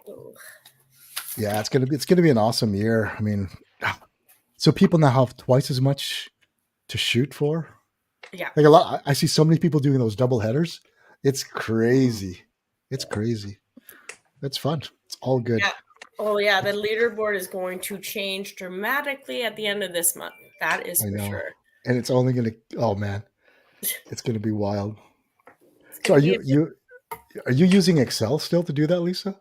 Oh. Yeah, it's gonna be an awesome year. I mean, so people now have twice as much to shoot for. Yeah. Like a lot, I see so many people doing those double headers. It's crazy. It's crazy. It's fun. It's all good. Yeah. Oh yeah, the leaderboard is going to change dramatically at the end of this month. That is for sure. And it's only gonna. Oh man, it's gonna be wild. So Are you using Excel still to do that, Lisa?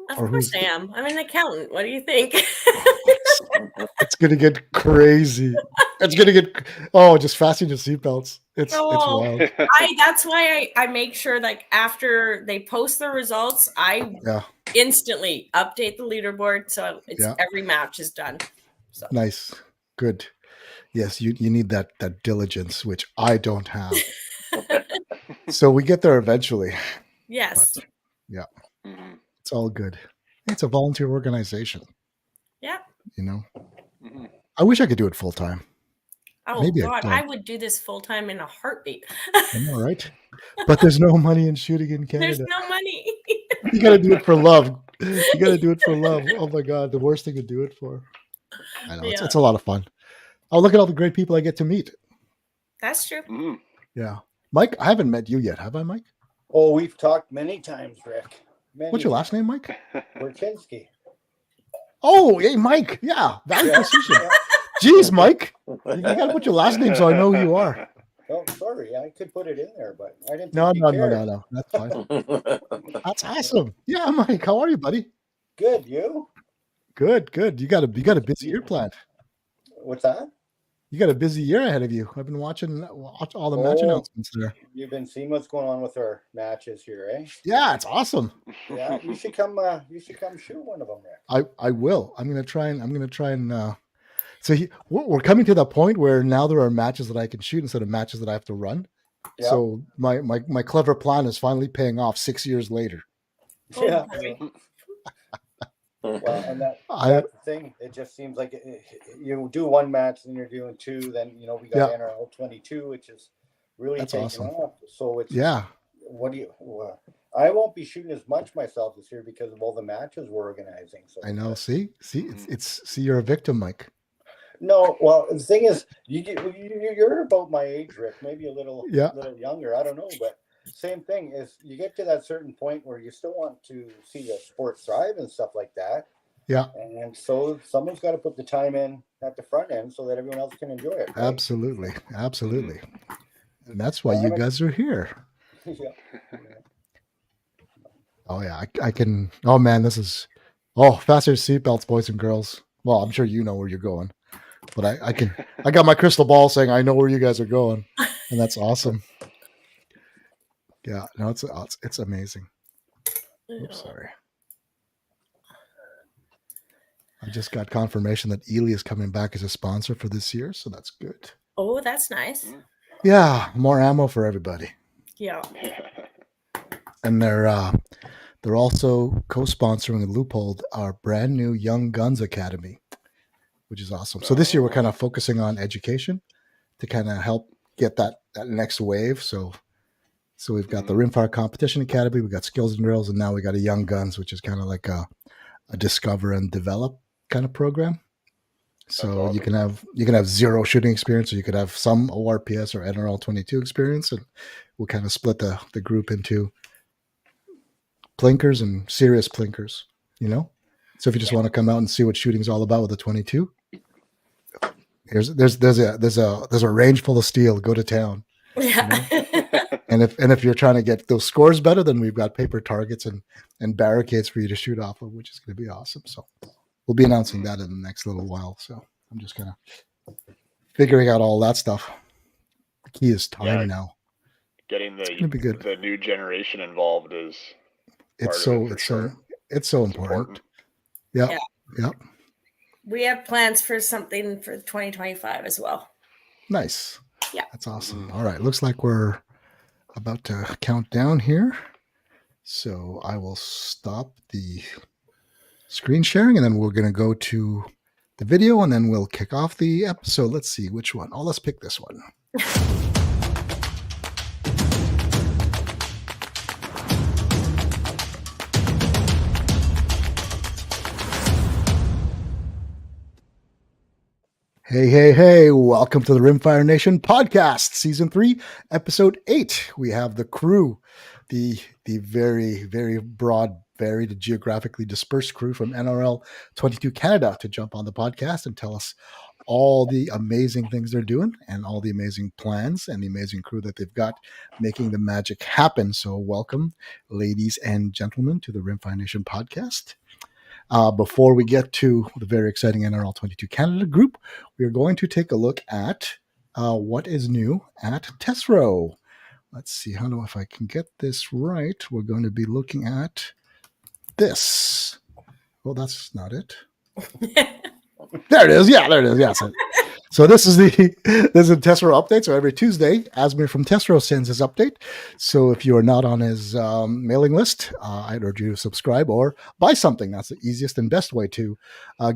Of course I am. I'm an accountant. What do you think? It's gonna get crazy. It's gonna get just fasten your seatbelts. It's wild. That's why I make sure, like, after they post the results, I instantly update the leaderboard so every match is done. So. Nice, good. Yes, you need that diligence, which I don't have. So we get there eventually. Yes. But, it's all good. It's a volunteer organization. Yeah. You know, I wish I could do it full time. Oh, maybe God, I would do this full time in a heartbeat. I know, right? But there's no money in shooting in Canada. There's no money. You got to do it for love. You got to do it for love. Oh my God, the worst thing to do it for. I know, it's a lot of fun. Oh, look at all the great people I get to meet. That's true. Yeah. Mike, I haven't met you yet. Have I, Mike? Oh, we've talked many times, Rick. What's your last name, Mike? Werczynski. Oh, hey, Mike. Yeah. Valley Precision. Jeez, Mike. You got to put your last name so I know who you are. Oh, sorry. I could put it in there, but I didn't. No. That's fine. That's awesome. Yeah, Mike. How are you, buddy? Good. You? Good. You got a busy year planned. What's that? You got a busy year ahead of you. I've been watching all the match announcements there. You've been seeing what's going on with our matches here, eh? Yeah, it's awesome. Yeah, you should come. You should come shoot one of them, Rick. I will. I'm gonna try and. So we're coming to that point where now there are matches that I can shoot instead of matches that I have to run. Yep. So my clever plan is finally paying off 6 years later. Yeah. Well, and that's the thing. It just seems like you do one match, then you're doing two. Then we got NRL22, which is really taking off. So it's What do you? I won't be shooting as much myself this year because of all the matches we're organizing. So I know. See, you're a victim, Mike. No, well, the thing is, you're about my age, Rick. Maybe a little younger. I don't know, but. Same thing is you get to that certain point where you still want to see the sport thrive and stuff like that. Yeah. And so someone's got to put the time in at the front end so that everyone else can enjoy it. Right? Absolutely. And that's why you guys are here. Yeah. Oh yeah, I can. Oh man, this is. Oh, fasten your seatbelts, boys and girls. Well, I'm sure you know where you're going, but I can. I got my crystal ball saying I know where you guys are going, and that's awesome. Yeah, no, it's amazing. Oops, sorry. I just got confirmation that Ely is coming back as a sponsor for this year, so that's good. Oh, that's nice. Yeah, more ammo for everybody. Yeah. And they're also co-sponsoring and Loophole our brand new Young Guns Academy, which is awesome. So this year we're kind of focusing on education to kind of help get that next wave. So we've got the Rimfire Competition Academy, we got Skills and Drills, and now we got a Young Guns, which is kind of like a discover and develop kind of program. So awesome. you can have zero shooting experience, or you could have some ORPS or NRL22 experience, and we'll kind of split the group into plinkers and serious plinkers. So if you just want to come out and see what shooting's all about with the 22, there's a range full of steel. Go to town. Yeah. And if you're trying to get those scores better, then we've got paper targets and barricades for you to shoot off of, which is going to be awesome. So we'll be announcing that in the next little while. So I'm just kind of figuring out all that stuff. The key is time now. Getting the new generation involved is it's so important. Yeah. We have plans for something for 2025 as well. Nice. Yeah. That's awesome. All right. Looks like we're about to count down here. So I will stop the screen sharing and then we're going to go to the video and then we'll kick off the episode. Let's see which one. Oh, let's pick this one. Hey, welcome to the Rimfire Nation podcast, season 3, episode 8. We have the crew, the very, very broad, varied, geographically dispersed crew from NRL22 Canada to jump on the podcast and tell us all the amazing things they're doing and all the amazing plans and the amazing crew that they've got making the magic happen. So welcome, ladies and gentlemen, to the Rimfire Nation podcast. Before we get to the very exciting NRL22 Canada group, we're going to take a look at what is new at Tesro. Let's see, if I can get this right, we're going to be looking at this. Well, that's not it. There it is. Yeah, there it is. Yeah. So this is the Tesro update. So every Tuesday, Asmir from Tesro sends his update. So if you are not on his mailing list, I'd urge you to subscribe or buy something. That's the easiest and best way to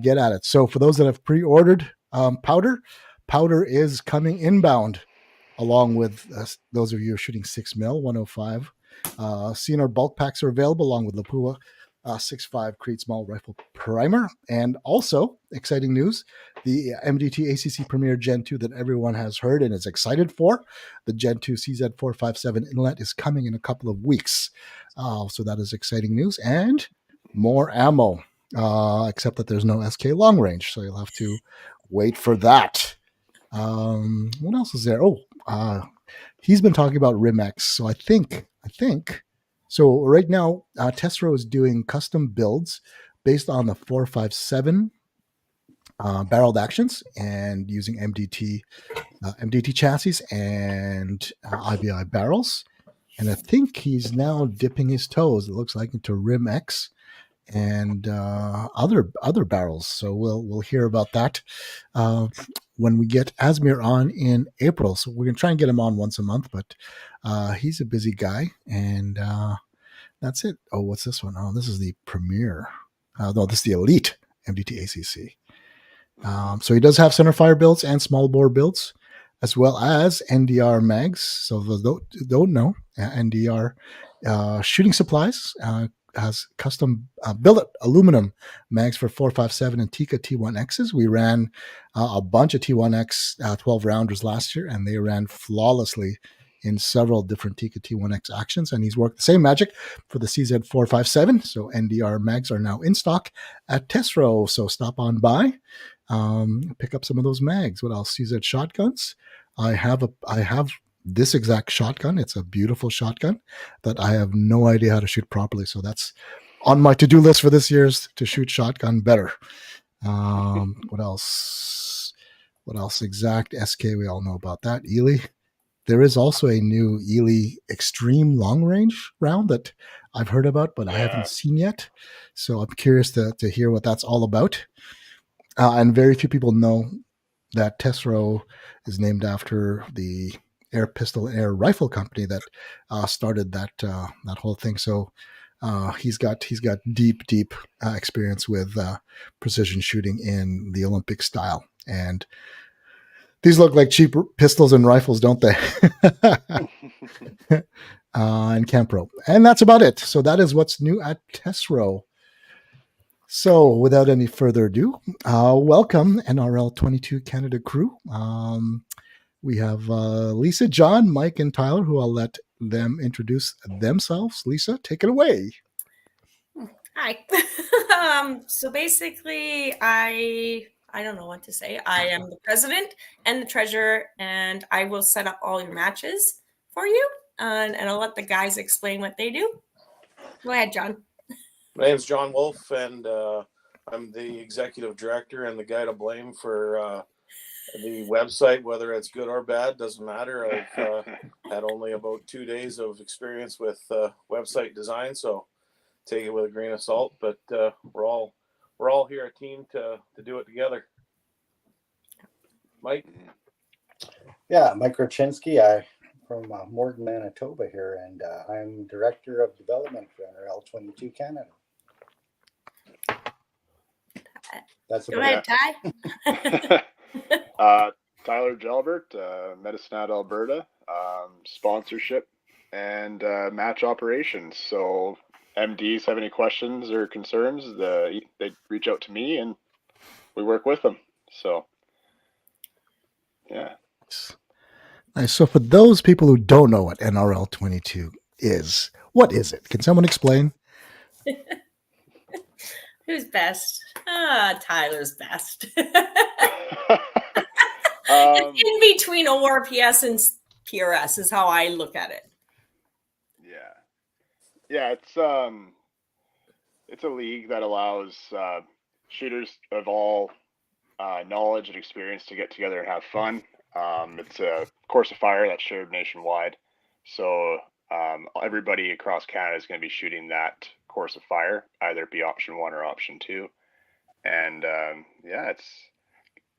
get at it. So for those that have pre-ordered powder is coming inbound, along with those of you who are shooting 6mm 105. CNR bulk packs are available along with Lapua 6.5 Creed Small Rifle Primer. And also, exciting news, the MDT ACC Premier Gen 2 that everyone has heard and is excited for, the Gen 2 CZ457 inlet is coming in a couple of weeks. So that is exciting news. And more ammo, except that there's no SK long range. So you'll have to wait for that. What else is there? He's been talking about Rimex. So I think so right now, Tesro is doing custom builds based on the 457 barreled actions and using MDT chassis and IBI barrels. And I think he's now dipping his toes, it looks like, into Rimex and other barrels. So we'll hear about that when we get Asmir on in April. So we're gonna try and get him on once a month, but he's a busy guy, and that's it. Oh, what's this one? Oh, this is the Premier. No, this is the Elite MDT ACC. So he does have centerfire builds and small bore builds, as well as NDR mags. So those don't know, NDR shooting supplies has custom billet aluminum mags for 457 and Tika T1Xs. We ran a bunch of T1X 12 rounders last year, and they ran flawlessly in several different Tika T1X actions, and he's worked the same magic for the CZ457. So NDR mags are now in stock at Tesro. So stop on by, pick up some of those mags. What else? CZ shotguns. I have this exact shotgun. It's a beautiful shotgun that I have no idea how to shoot properly. So that's on my to-do list for this year's to shoot shotgun better. What else? Exact SK. We all know about that. Ely. There is also a new Ely Extreme Long Range round that I've heard about, but I haven't seen yet. So I'm curious to hear what that's all about. And very few people know that Tesro is named after the air pistol and air rifle company that started that whole thing. So he's got deep experience with precision shooting in the Olympic style. And these look like cheap pistols and rifles, don't they? And Campro. And that's about it. So that is what's new at Tesro. So without any further ado, welcome NRL22 Canada crew. We have Lisa, John, Mike, and Tyler, who I'll let them introduce themselves. Lisa, take it away. Hi. So basically, I don't know what to say. I am the president and the treasurer, and I will set up all your matches for you, and I'll let the guys explain what they do. Go ahead, John. My name's John Wolf, and I'm the executive director and the guy to blame for the website, whether it's good or bad, doesn't matter. I've had only about 2 days of experience with website design, so take it with a grain of salt. But we're all here a team to do it together. Mike? Yeah, Mike Roczynski. I'm from Morton, Manitoba here, and I'm director of development for NRL22 Canada. That's Go ahead, Ty. Tyler Gelbert, Medicine, Alberta, sponsorship and match operations. So MDs have any questions or concerns, they reach out to me and we work with them. So Yeah. Nice. So for those people who don't know what NRL22 is, what is it? Can someone explain? Who's best? Tyler's best. It's in between ORPS and PRS is how I look at it. Yeah, it's a league that allows shooters of all knowledge and experience to get together and have fun. It's a course of fire that's shared nationwide, so everybody across Canada is going to be shooting that course of fire, either it be option 1 or option 2. And it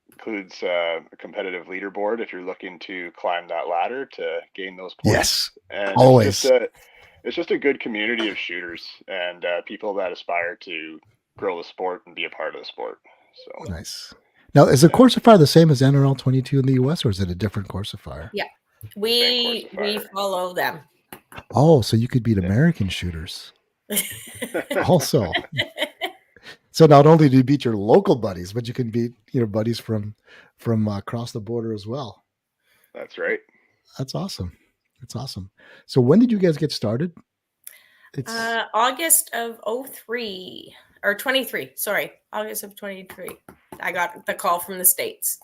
includes a competitive leaderboard if you're looking to climb that ladder to gain those points. Yes, and always. It's just a good community of shooters and people that aspire to grow the sport and be a part of the sport. So nice. Now, is the course of fire the same as NRL22 in the US, or is it a different course of fire? Yeah, we follow them. Oh, so you could beat American shooters. Also, so not only do you beat your local buddies, but you can beat your buddies from across the border as well. That's right. That's awesome. That's awesome. So when did you guys get started? It's August of 03 or 23. Sorry, August of 23. I got the call from the States.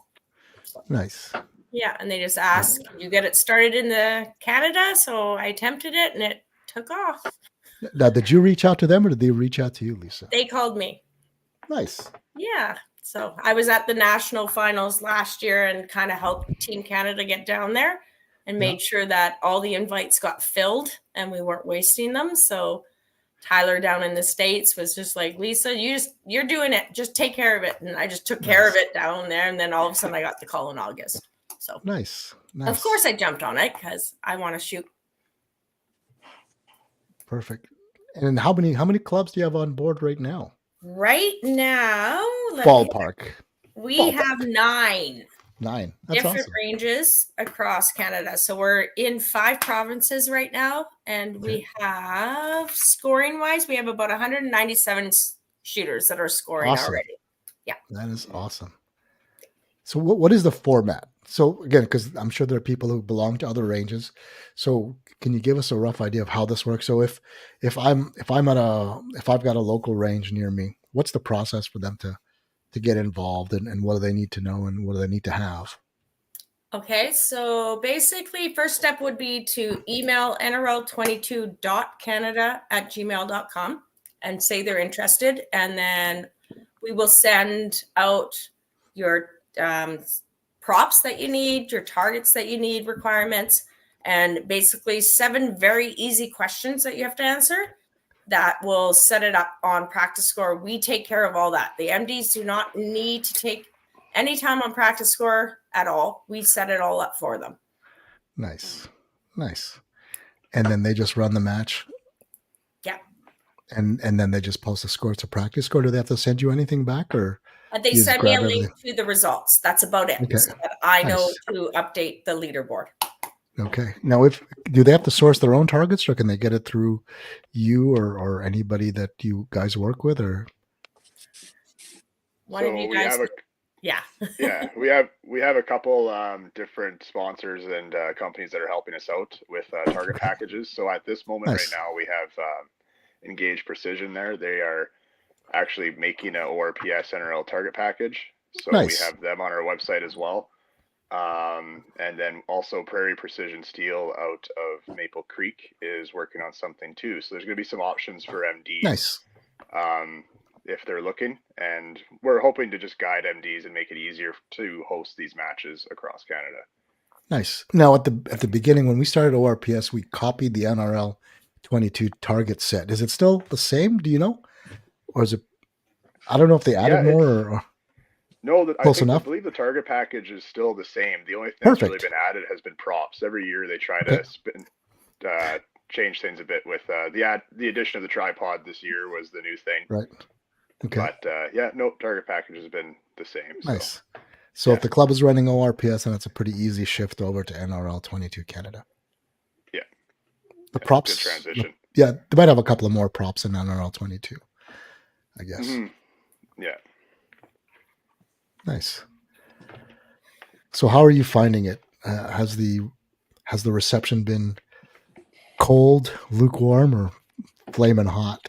So, nice. Yeah, and they just asked, "Can you get it started in the Canada?" So I attempted it, and it took off. Now, did you reach out to them, or did they reach out to you, Lisa? They called me. Nice. Yeah. So I was at the national finals last year and kind of helped Team Canada get down there and made sure that all the invites got filled and we weren't wasting them. So Tyler down in the States was just like, Lisa, you're doing it. Just take care of it. And I just took care of it down there. And then all of a sudden I got the call in August. So nice. Of course I jumped on it because I want to shoot. Perfect. And how many clubs do you have on board right now? Right now, ballpark. We have 9. 9. That's different ranges across Canada. So we're in 5 provinces right now, and we have scoring wise, we have about 197 shooters that are scoring already. Yeah, that is awesome. So what is the format? So again, because I'm sure there are people who belong to other ranges. So can you give us a rough idea of how this works? So if I've got a local range near me, what's the process for them to get involved, and what do they need to know, and what do they need to have? Okay, so basically first step would be to email nrl22.canada@gmail.com and say they're interested, and then we will send out your props that you need, your targets that you need, requirements, and basically 7 very easy questions that you have to answer that will set it up on Practice Score. We take care of all that. The MDs do not need to take any time on Practice Score at all. We set it all up for them. Nice. And then they just run the match? Yeah. And then they just post the scores to Practice Score? Do they have to send you anything back, or they send me a link to the results? That's about it. Okay. So that I know to update the leaderboard. Okay. Now, do they have to source their own targets, or can they get it through you or anybody that you guys work with, or? One of you guys. Yeah. Yeah, we have a couple different sponsors and companies that are helping us out with target packages. So at this moment right now, we have Engage Precision there. They are actually making an ORPS NRL target package. So we have them on our website as well. And then also Prairie Precision Steel out of Maple Creek is working on something too. So there's going to be some options for MDs. Nice. If they're looking, and we're hoping to just guide MDs and make it easier to host these matches across Canada. Nice. Now at the beginning, when we started ORPS, we copied the NRL22 target set. Is it still the same? Do you know? Or is it, I don't know if they added more or no, close enough. I believe the target package is still the same. The only thing that's really been added has been props. Every year they try to change things a bit with the addition of the tripod this year was the new thing. Right. Okay. But target package has been the same. Nice. So if the club is running ORPS, then it's a pretty easy shift over to NRL22 Canada. Yeah. The props. Good transition. They might have a couple of more props in NRL22, I guess. Mm-hmm. Yeah. Nice. So how are you finding it? Has the reception been cold, lukewarm, or flaming hot?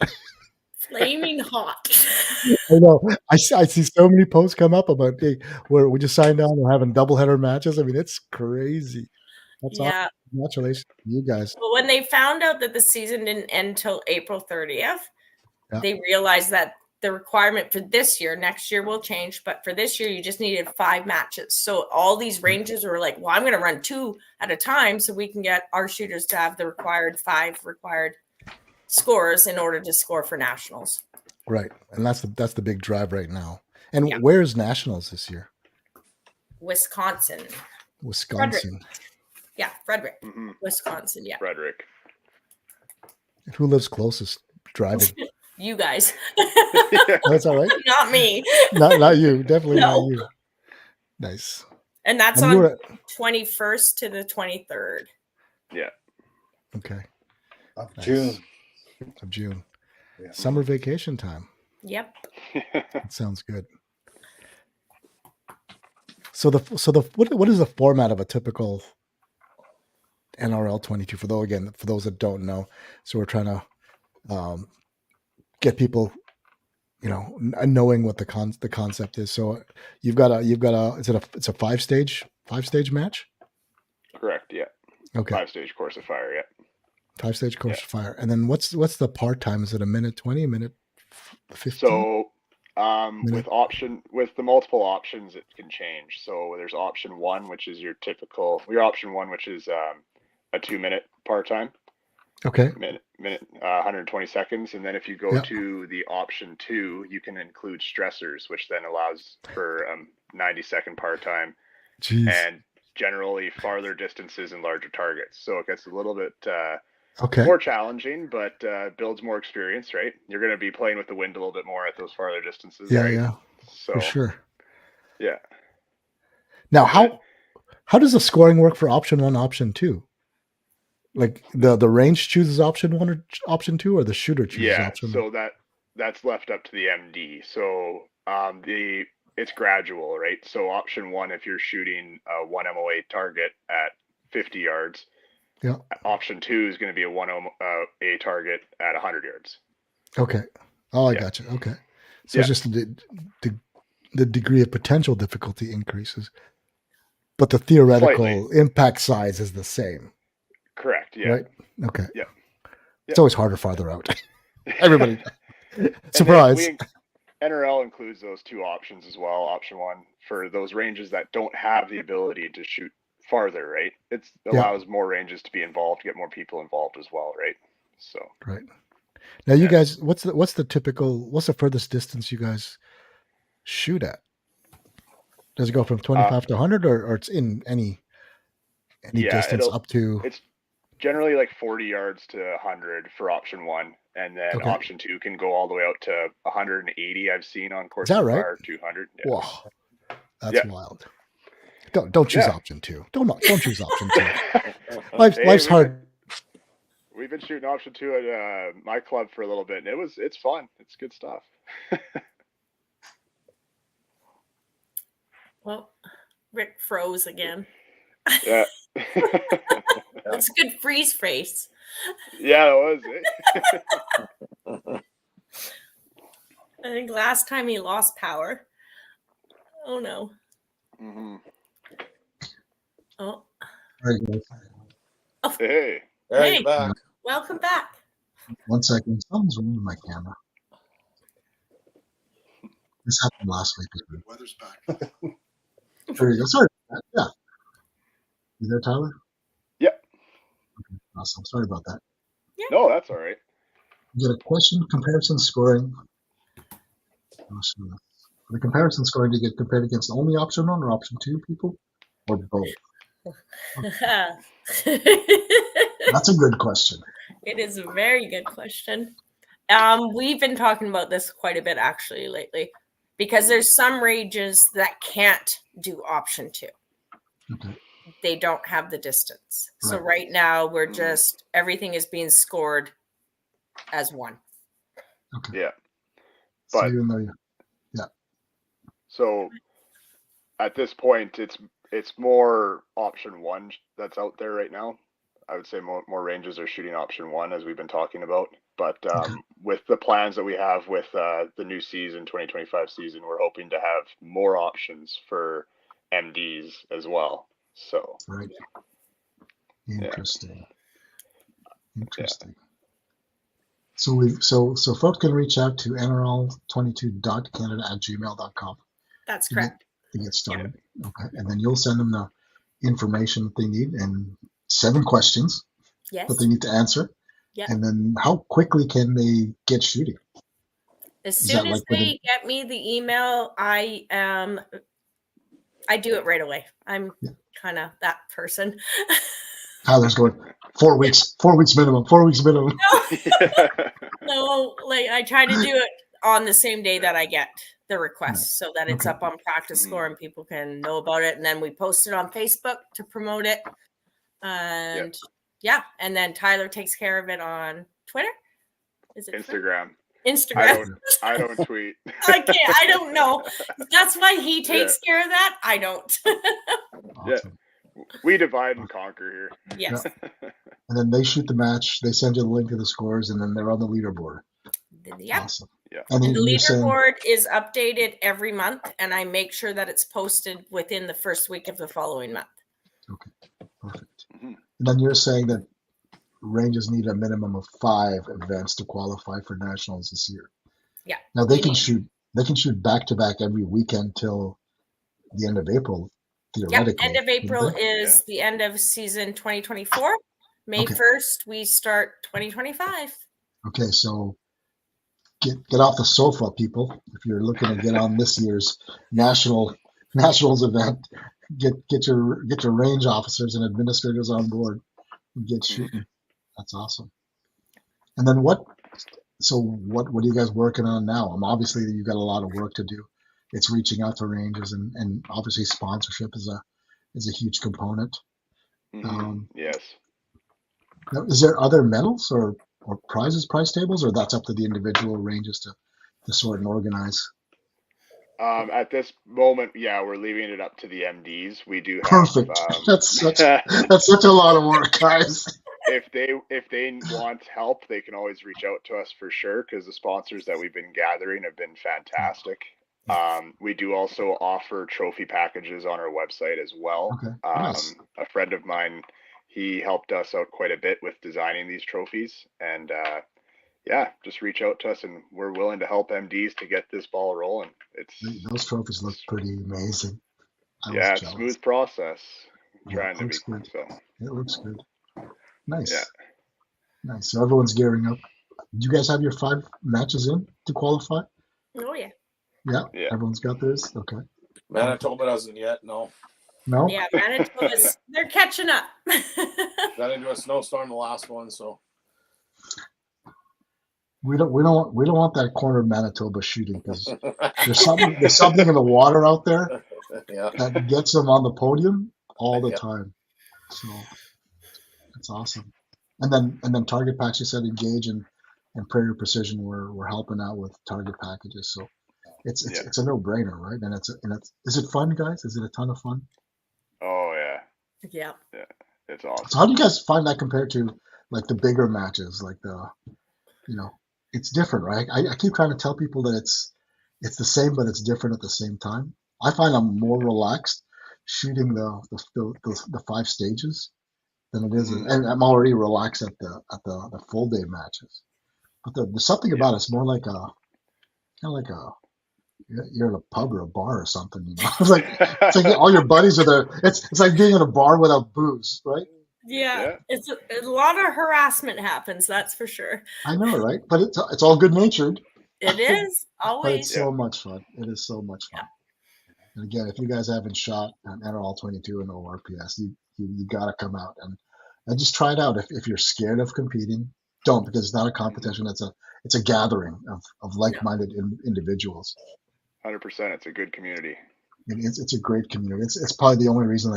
Flaming hot. I know. I see so many posts come up about, hey, where we just signed on, we're having doubleheader matches. I mean, it's crazy. That's awesome. Yeah. Congratulations to you guys. Well, when they found out that the season didn't end till April 30th, they realized that the requirement for this year, next year will change, but for this year, you just needed 5 matches. So all these ranges were like, well, I'm going to run 2 at a time so we can get our shooters to have the required 5 required scores in order to score for nationals. Right. And that's the big drive right now. And where's nationals this year? Wisconsin. Frederick. Yeah, Frederick. Mm-hmm. Wisconsin, yeah. Frederick. And who lives closest driving? You guys. That's all right. Not me. Not you. Definitely not you. Nice. And that's on 21st to the 23rd. Yeah. Okay. Of June. Yeah. Summer vacation time. Yep. That sounds good. So what is the format of a typical NRL22 for those that don't know? So we're trying to get people, knowing what the concept is. So you've got a it's a 5-stage match? Correct, yeah. Okay. 5-stage course of fire, yeah. 5-stage course of fire. And then what's the part time? Is it a minute 20, a minute 15? So with the multiple options, it can change. So there's option 1, which is your option 1, which is a 2-minute part time. Okay. Minute 120 seconds. And then if you go to the option 2, you can include stressors, which then allows for 90-second part time. Jeez. And generally farther distances and larger targets. So it gets a little bit more challenging, but builds more experience, right? You're going to be playing with the wind a little bit more at those farther distances. Yeah, right? yeah. So, for sure. Yeah. Now, how does the scoring work for option 1, option 2? Like the range chooses option 1 or option 2, or the shooter chooses option 1? So that's left up to the MD. So it's gradual, right? So option 1, if you're shooting a 1 MOA target at 50 yards, option 2 is going to be a 1 MOA target at 100 yards. Okay. Oh, I got you. Okay. So it's just the degree of potential difficulty increases, but the theoretical impact size is the same. Correct. Yeah. Right. Okay. Yeah. It's always harder farther out. Everybody. Surprise. NRL includes those 2 options as well. Option 1 for those ranges that don't have the ability to shoot farther, right? It allows more ranges to be involved, get more people involved as well, right? So right. Now you guys, what's the furthest distance you guys shoot at? Does it go from 25 to 100, or it's in any distance up to? It's generally like 40 yards to 100 for option 1, and then option 2 can go all the way out to 180. I've seen on course of fire 200. Yeah. Whoa, that's wild. Don't choose option 2. Don't choose option 2. Life's hard. We've been shooting option 2 at my club for a little bit, and it's fun. It's good stuff. Well, Rick froze again. Yeah. That's a good freeze face. Yeah, it was. I think last time he lost power. Oh no. Mm-hmm. Oh. Hey. Hey, back. Welcome back. 1 second. Something's wrong with my camera. This happened last week. The weather's back. There you go. Sorry about that. Yeah. You there, Tyler? Yep. Okay, awesome. Sorry about that. Yeah. No, that's all right. You get a question, comparison scoring. For the comparison scoring, do you get compared against only option 1 or option 2 people, or both? That's a good question. It is a very good question. We've been talking about this quite a bit actually lately, because there's some ranges that can't do option 2. Okay. They don't have the distance. Right. So right now we're just everything is being scored as 1. Okay. Yeah. But so at this point, It's more option 1 that's out there right now. I would say more ranges are shooting option 1, as we've been talking about. But with the plans that we have with the new season, 2025 season, we're hoping to have more options for MDs as well. So right. Interesting. Yeah. Interesting. So folks can reach out to nrl22.canada@gmail.com. That's correct. To get started. Yeah. Okay. And then you'll send them the information that they need and 7 questions that they need to answer. Yeah. And then how quickly can they get shooting? As soon as they get me the email, I do it right away. I'm kind of that person. Tyler's going 4 weeks, 4 weeks minimum, 4 weeks minimum. No, like I try to do it on the same day that I get the request, so that it's up on Practice Score and people can know about it. And then we post it on Facebook to promote it. And and then Tyler takes care of it on Twitter. Is it Instagram? Instagram. I don't tweet. I don't know. That's why he takes care of that. I don't. Awesome. We divide and conquer here. Yes. And then they shoot the match. They send you the link to the scores, and then they're on the leaderboard. Yeah. Awesome. Yeah. And the leaderboard is updated every month, and I make sure that it's posted within the first week of the following month. Okay. Perfect. And then you're saying that Rangers need a minimum of 5 events to qualify for nationals this year. Yeah. Now they can shoot back to back every weekend till the end of April. Theoretically. End of April is the end of season 2024. May 1st, we start 2025. Okay, so get off the sofa, people. If you're looking to get on this year's nationals event, get your range officers and administrators on board and get shooting. That's awesome. And then what are you guys working on now? Obviously you've got a lot of work to do. It's reaching out to ranges and obviously sponsorship is a huge component. Yes. Now, is there other medals or prize tables, or that's up to the individual ranges to sort and organize? At this moment, we're leaving it up to the MDs. We do have, perfect. That's such a lot of work, guys. If they want help, they can always reach out to us for sure, because the sponsors that we've been gathering have been fantastic. We do also offer trophy packages on our website as well. Okay. Nice. A friend of mine, he helped us out quite a bit with designing these trophies, and just reach out to us, and we're willing to help MDs to get this ball rolling. Those trophies look pretty amazing. It's a smooth process. It looks good. Nice. Yeah. Nice. So everyone's gearing up. Do you guys have your 5 matches in to qualify? Oh yeah. Yeah. Everyone's got theirs. Okay. Manitoba doesn't yet. No. Yeah, Manitoba's they're catching up. Got into a snowstorm the last one, so we don't want that corner of Manitoba shooting, because there's something in the water out there that gets them on the podium all the time. So that's awesome. And then target packs, you said Engage and Prairie Precision we're helping out with target packages. So it's a no-brainer, right? And is it fun, guys? Is it a ton of fun? Oh yeah, it's awesome. So how do you guys find that compared to like the bigger matches, like it's different, right? I keep trying to tell people that it's the same, but it's different at the same time. I find I'm more relaxed shooting the 5 stages than it is, and I'm already relaxed at the full day matches. But there's something about it's more like you're in a pub or a bar or something, It's like all your buddies are there. It's like being in a bar without booze, right? Yeah. It's a lot of harassment happens, that's for sure. I know, right? But it's all good natured. It is always. But it's so much fun. It is so much fun. And again, if you guys haven't shot an NRL22 and ORPS, you gotta come out and just try it out. If you're scared of competing, don't, because it's not a competition. It's a gathering of like-minded individuals. 100%. It's a good community. It's a great community. It's probably the only reason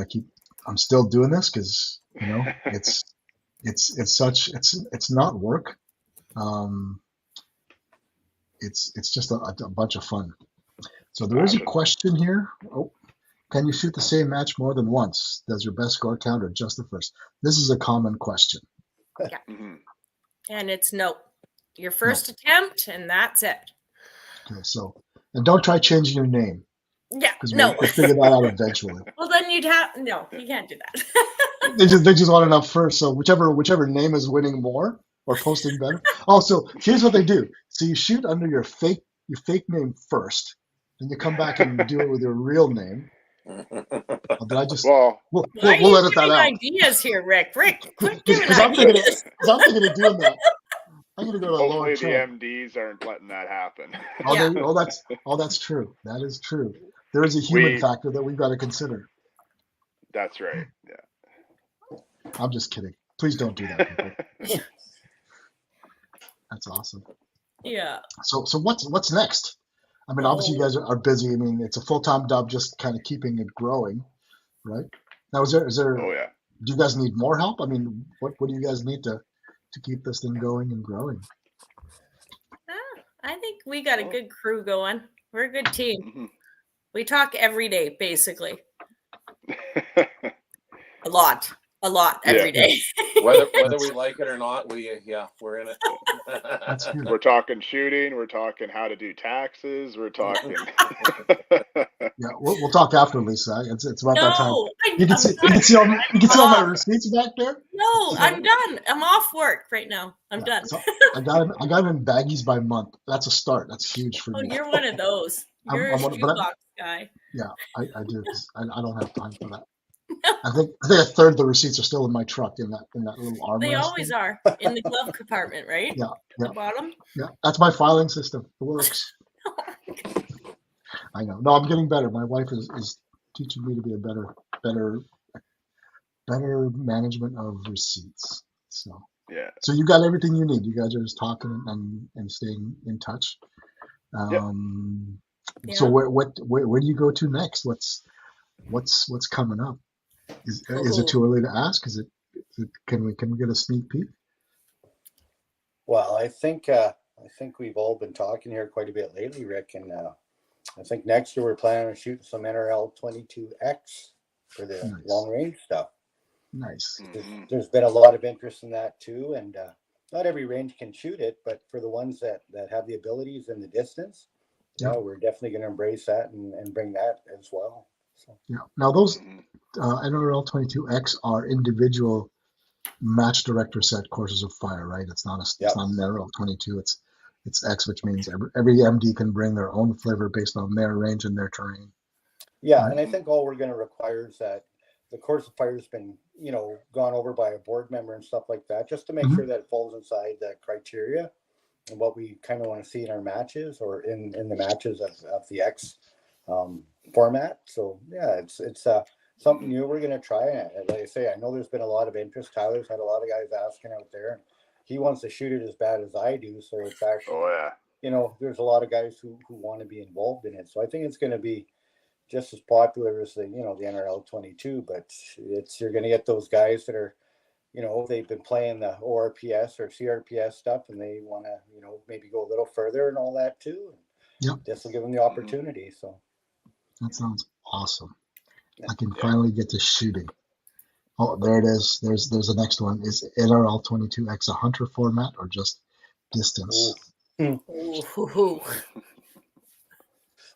I'm still doing this, because it's not work. It's just a bunch of fun. So there is a question here. Oh, Can you shoot the same match more than once? Does your best score count or just the first? This is a common question. Yeah. And it's no. Your first attempt, and that's it. Okay, so, and don't try changing your name. Yeah, Because no. we'll figure that out eventually. Well, then you can't do that. They just want it up first. So whichever name is winning more or posting better. Also, here's what they do. So you shoot under your fake name first, then you come back and do it with your real name. Did I just? Well, we'll Why are you edit that giving out. ideas here, Rick? Rick, quit giving Because I'm ideas. thinking of doing that. I'm gonna go to a lower hopefully the trend. MDs aren't letting that happen. That's true. That is true. There is a human factor that we've got to consider. That's right. Yeah. I'm just kidding. Please don't do that, people. That's awesome. Yeah. So what's next? I mean, obviously you guys are busy. I mean, it's a full-time job, just kind of keeping it growing, right? Now, is there? Oh yeah. Do you guys need more help? I mean, what do you guys need to keep this thing going and growing? I think we got a good crew going. We're a good team. We talk every day, basically. A lot every day. Whether we like it or not, we're in it. That's good. We're talking shooting. We're talking how to do taxes. We're talking. Yeah, we'll talk after, Lisa. It's about that time. You can see all my receipts back there. No, I'm done. I'm off work right now. I'm done. So I got them in baggies by month. That's a start. That's huge for me. Oh, you're one of those. You're a shoebox guy. Yeah, I do. I don't have time for that. I think a third of the receipts are still in my truck in that little armrest. They always are in the glove compartment, right? Yeah. The bottom. Yeah, that's my filing system. It works. I know. No, I'm getting better. My wife is teaching me to be a better management of receipts. So yeah. So you got everything you need. You guys are just talking and staying in touch. So where do you go to next? What's coming up? Is it too early to ask? Can we get a sneak peek? Well, I think we've all been talking here quite a bit lately, Rick, and I think next year we're planning on shooting some NRL22X for the long range stuff. Nice. There's been a lot of interest in that too, and not every range can shoot it, but for the ones that have the abilities and the distance, we're definitely going to embrace that and bring that as well. So. Yeah. Now those NRL22X are individual match director set courses of fire, right? It's not an NRL22. It's X, which means every MD can bring their own flavor based on their range and their terrain. Yeah, and I think all we're going to require is that the course of fire has been, gone over by a board member and stuff like that, just to make sure that it falls inside the criteria and what we kind of want to see in our matches or in the matches of the X format. So yeah, it's something new we're going to try. And like I say, I know there's been a lot of interest. Tyler's had a lot of guys asking out there, and he wants to shoot it as bad as I do. So it's actually, there's a lot of guys who want to be involved in it. So I think it's going to be just as popular as the NRL22, but you're going to get those guys that are, they've been playing the ORPS or CRPS stuff, and they want to, maybe go a little further and all that too. This will give them the opportunity. So that sounds awesome. I can finally get to shooting. Oh, there it is. There's the next one. Is NRL22X a hunter format or just distance?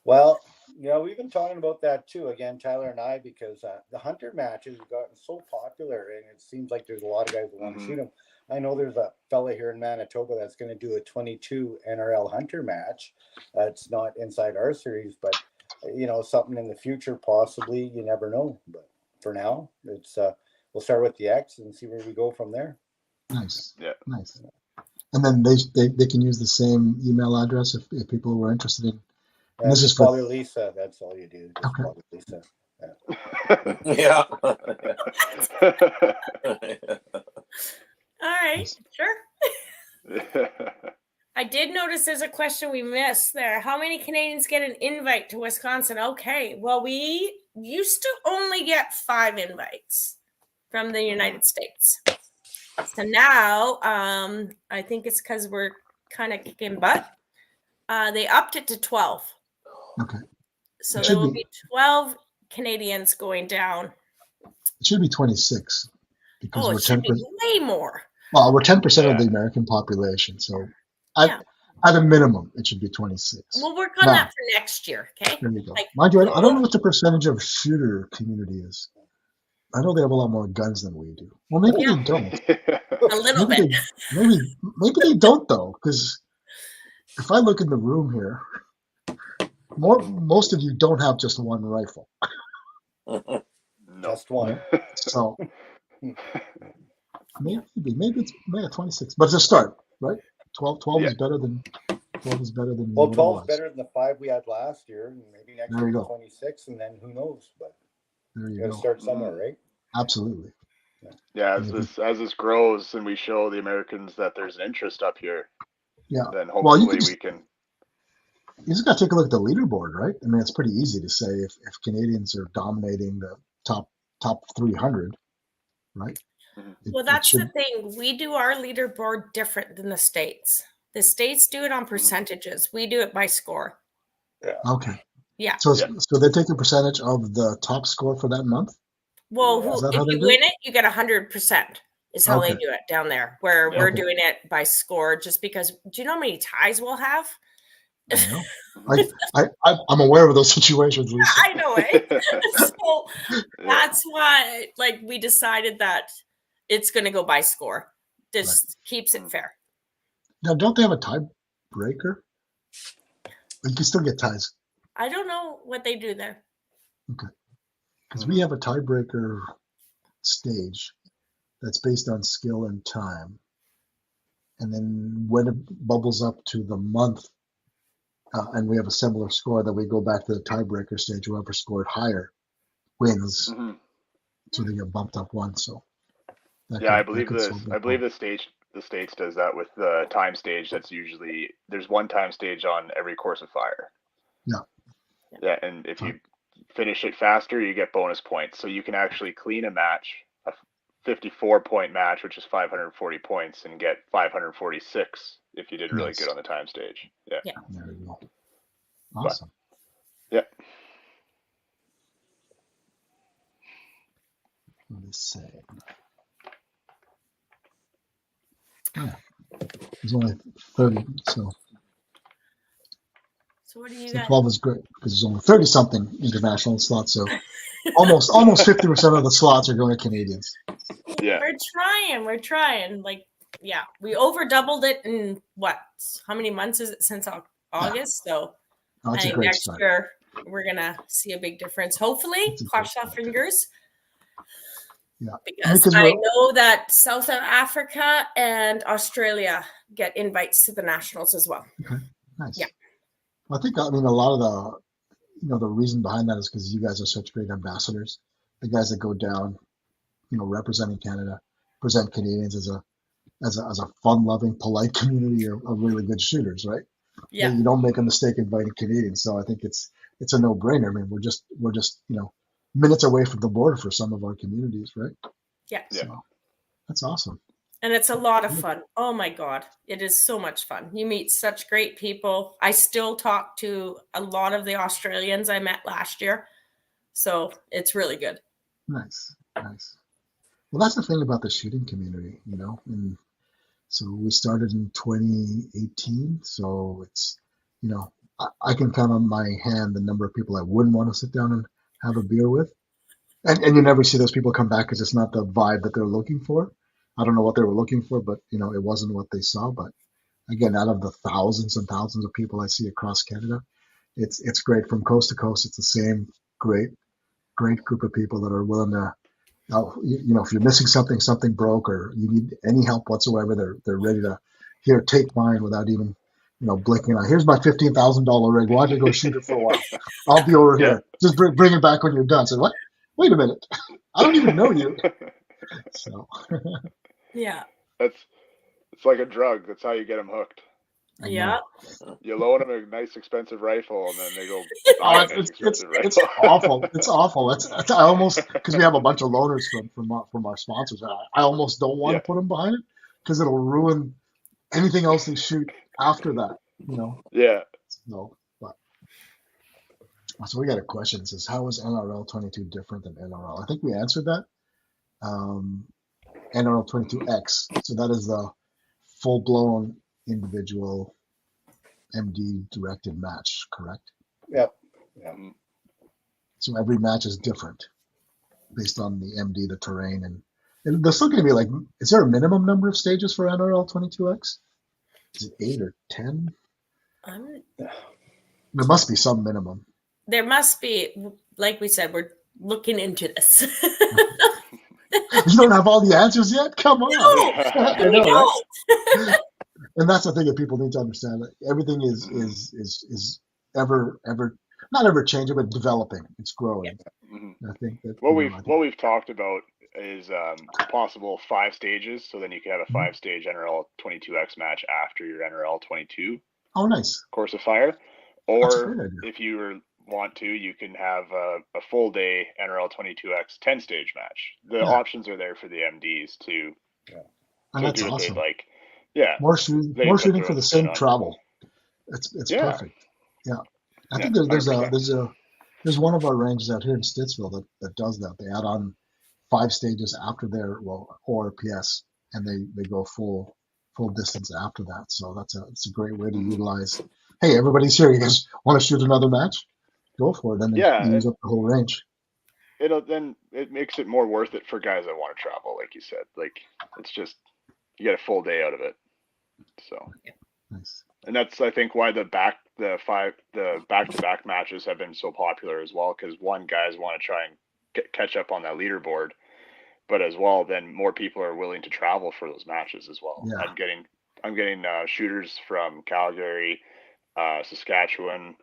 Well, we've been talking about that too, again, Tyler and I, because the hunter matches have gotten so popular, and it seems like there's a lot of guys that want to shoot them. I know there's a fella here in Manitoba that's going to do a 22 NRL hunter match. It's not inside our series, but something in the future, possibly, you never know. But for now, it's we'll start with the X and see where we go from there. Nice. Yeah. Nice. And then they can use the same email address if people were interested in. And this is for Lisa. That's all you do. Just call Lisa. Yeah. All right. Sure. I did notice there's a question we missed there. How many Canadians get an invite to Wisconsin? Okay. Well, we used to only get 5 invites from the United States. So now, I think it's because we're kind of kicking butt. They upped it to 12. Okay. So there will be 12 Canadians going down? It should be 26 because we're it should 10%. be way more. Well, we're 10% of the American population, so at a minimum, it should be 26. We'll work on that for next year. Okay. There you go. Mind you, I don't know what the percentage of shooter community is. I know they have a lot more guns than we do. Well, maybe they don't. A little bit. Maybe they don't though, because if I look in the room here, most of you don't have just one rifle. Just one. So maybe it's 26, but it's a start, right? 12 is better than 12 is better than. Well, 12 is better than the 5 we had last year, and maybe next year 26, and then who knows? But you got to start somewhere, right? Absolutely. Yeah, as this grows and we show the Americans that there's an interest up here, then hopefully we can. You just got to take a look at the leaderboard, right? I mean, it's pretty easy to say if Canadians are dominating the top 300, right? Well, that's the thing. We do our leaderboard different than the States. The States do it on percentages. We do it by score. Yeah. Okay. Yeah. So they take a percentage of the top score for that month? Well, if you win it, you get 100%. Is how they do it down there. Where we're doing it by score, just because. Do you know how many ties we'll have? I'm aware of those situations, Lisa. I know it. So that's why, we decided that it's going to go by score. This keeps it fair. Now, don't they have a tiebreaker? You can still get ties. I don't know what they do there. Okay. Because we have a tiebreaker stage that's based on skill and time. And then when it bubbles up to the month, and we have a similar score, then we go back to the tiebreaker stage. Whoever scored higher wins. Mm-hmm. So they get bumped up one. So I believe the States does that with the time stage. That's usually there's one time stage on every course of fire. Yeah. Yeah, and if you finish it faster, you get bonus points. So you can actually clean a match, a 54-point match, which is 540 points, and get 546 if you did really good on the time stage. Yeah. There you go. Awesome. But, Let me see. Yeah. There's only 30, so what do you got? 12 is great because there's only 30-something international slots, so almost 50% of the slots are going to Canadians. Yeah. We're trying. We over doubled it in how many months is it since August? So I think next year we're gonna see a big difference. Hopefully, cross our fingers. Yeah, because I know that South Africa and Australia get invites to the nationals as well. Okay, nice. Yeah, I think a lot of the reason behind that is because you guys are such great ambassadors. The guys that go down, representing Canada, present Canadians as a fun-loving, polite community of really good shooters, right? Yeah. You don't make a mistake inviting Canadians, so I think it's a no-brainer. I mean, we're just minutes away from the border for some of our communities, right? Yeah. So that's awesome. And it's a lot of fun. Oh my God, it is so much fun. You meet such great people. I still talk to a lot of the Australians I met last year, so it's really good. Nice. Well, that's the thing about the shooting community, and so we started in 2018. So it's, I can count on my hand the number of people I wouldn't want to sit down and have a beer with. And you never see those people come back because it's not the vibe that they're looking for. I don't know what they were looking for, but, it wasn't what they saw. But again, out of the thousands and thousands of people I see across Canada, it's great from coast to coast. It's the same great group of people that are willing to, if you're missing something broke or you need any help whatsoever, they're ready to take mine without even, blinking. Here's my $15,000 rig. Why don't you go shoot it for a while? I'll be over here. Just bring it back when you're done. So what? Wait a minute. I don't even know you. So. Yeah. It's like a drug. That's how you get them hooked. Yeah. You loan them a nice expensive rifle, and then they go. It's awful. It's awful. I almost, because we have a bunch of loaners from our sponsors. I almost don't want to put them behind it because it'll ruin anything else they shoot after that. Yeah. No, but So we got a question that says, how is NRL 22 different than NRL? I think we answered that. NRL 22X. So that is the full-blown individual MD directed match, correct? Yep. Yeah. So every match is different based on the MD, the terrain, and there's still going to be like, is there a minimum number of stages for NRL 22X? Is it 8 or 10? There must be some minimum. There must be, like we said, we're looking into this. You don't have all the answers yet? Come on. I know, right? And that's the thing that people need to understand. Everything is ever not ever changing, but developing. It's growing. Mm-hmm. I think that what we've talked about is possible 5 stages. So then you can have a 5-stage NRL 22X match after your NRL 22. Oh, nice. Course of Fire. Or if you want to, you can have a full day NRL 22X 10-stage match. The options are there for the MDs to that's do what awesome. they like. Yeah. More shooting for the same travel. It's perfect. Yeah. I think there's one of our ranges out here in Stittsville that does that. They add on 5 stages after their ORPS, and they go full distance after that. So it's a great way to utilize. Hey, everybody's here. You guys want to shoot another match? Go for it. Then you use up the whole range. It makes it more worth it for guys that want to travel, like you said. Like it's just you get a full day out of it. So nice. And that's I think why the back-to-back matches have been so popular as well, because guys want to try and catch up on that leaderboard, but as well then more people are willing to travel for those matches as well. Yeah. I'm getting shooters from Calgary, Saskatchewan,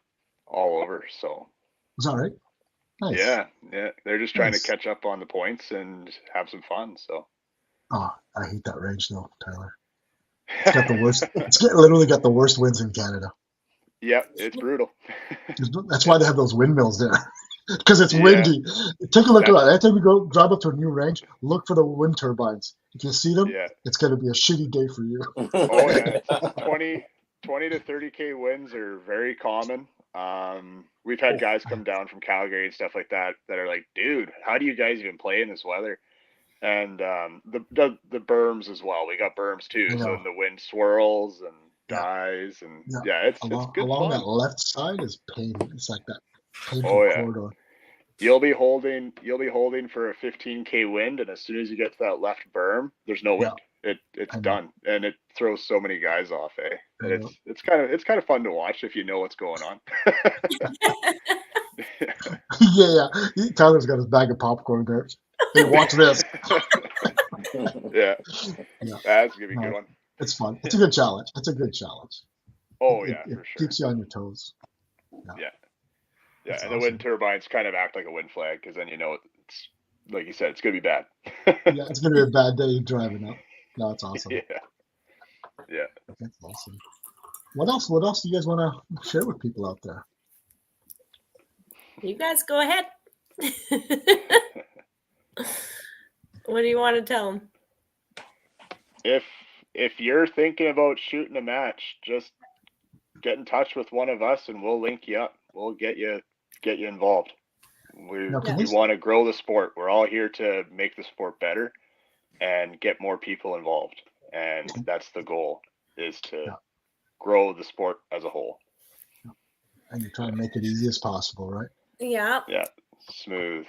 all over. So is that right? Nice. Yeah. They're just trying to catch up on the points and have some fun. So. Oh, I hate that range though, Tyler. It's got the worst. Literally got the worst winds in Canada. Yep, it's brutal. That's why they have those windmills there, because it's windy. Take a look at that. Every time you go drive up to a new range, look for the wind turbines. If you see them, it's going to be a shitty day for you. Oh yeah, 20 to 30K winds are very common. We've had guys come down from Calgary and stuff like that are like, dude, how do you guys even play in this weather? And the berms as well. We got berms too, so the wind swirls and dies, and it's good along fun. That left side is pain. It's like that painful corridor. You'll be holding for a 15K wind, and as soon as you get to that left berm, there's no wind. It's done, and it throws so many guys off. And it's kind of fun to watch if you know what's going on. Yeah. Tyler's got his bag of popcorn there. Hey, watch this. Yeah. That's gonna be a good one. It's fun. It's a good challenge. Oh it for sure. Keeps you on your toes. Yeah. And the wind turbines kind of act like a wind flag, because then it's like you said, it's gonna be bad. Yeah, it's gonna be a bad day driving up. No, it's awesome. Yeah. That's awesome. What else do you guys want to share with people out there? You guys go ahead. What do you want to tell them? If you're thinking about shooting a match, just get in touch with one of us and we'll link you up. We'll get you involved. We want to grow the sport. We're all here to make the sport better and get more people involved. And that's the goal, is to grow the sport as a whole. And you're trying to make it easy as possible, right? Yeah. Yeah. Smooth.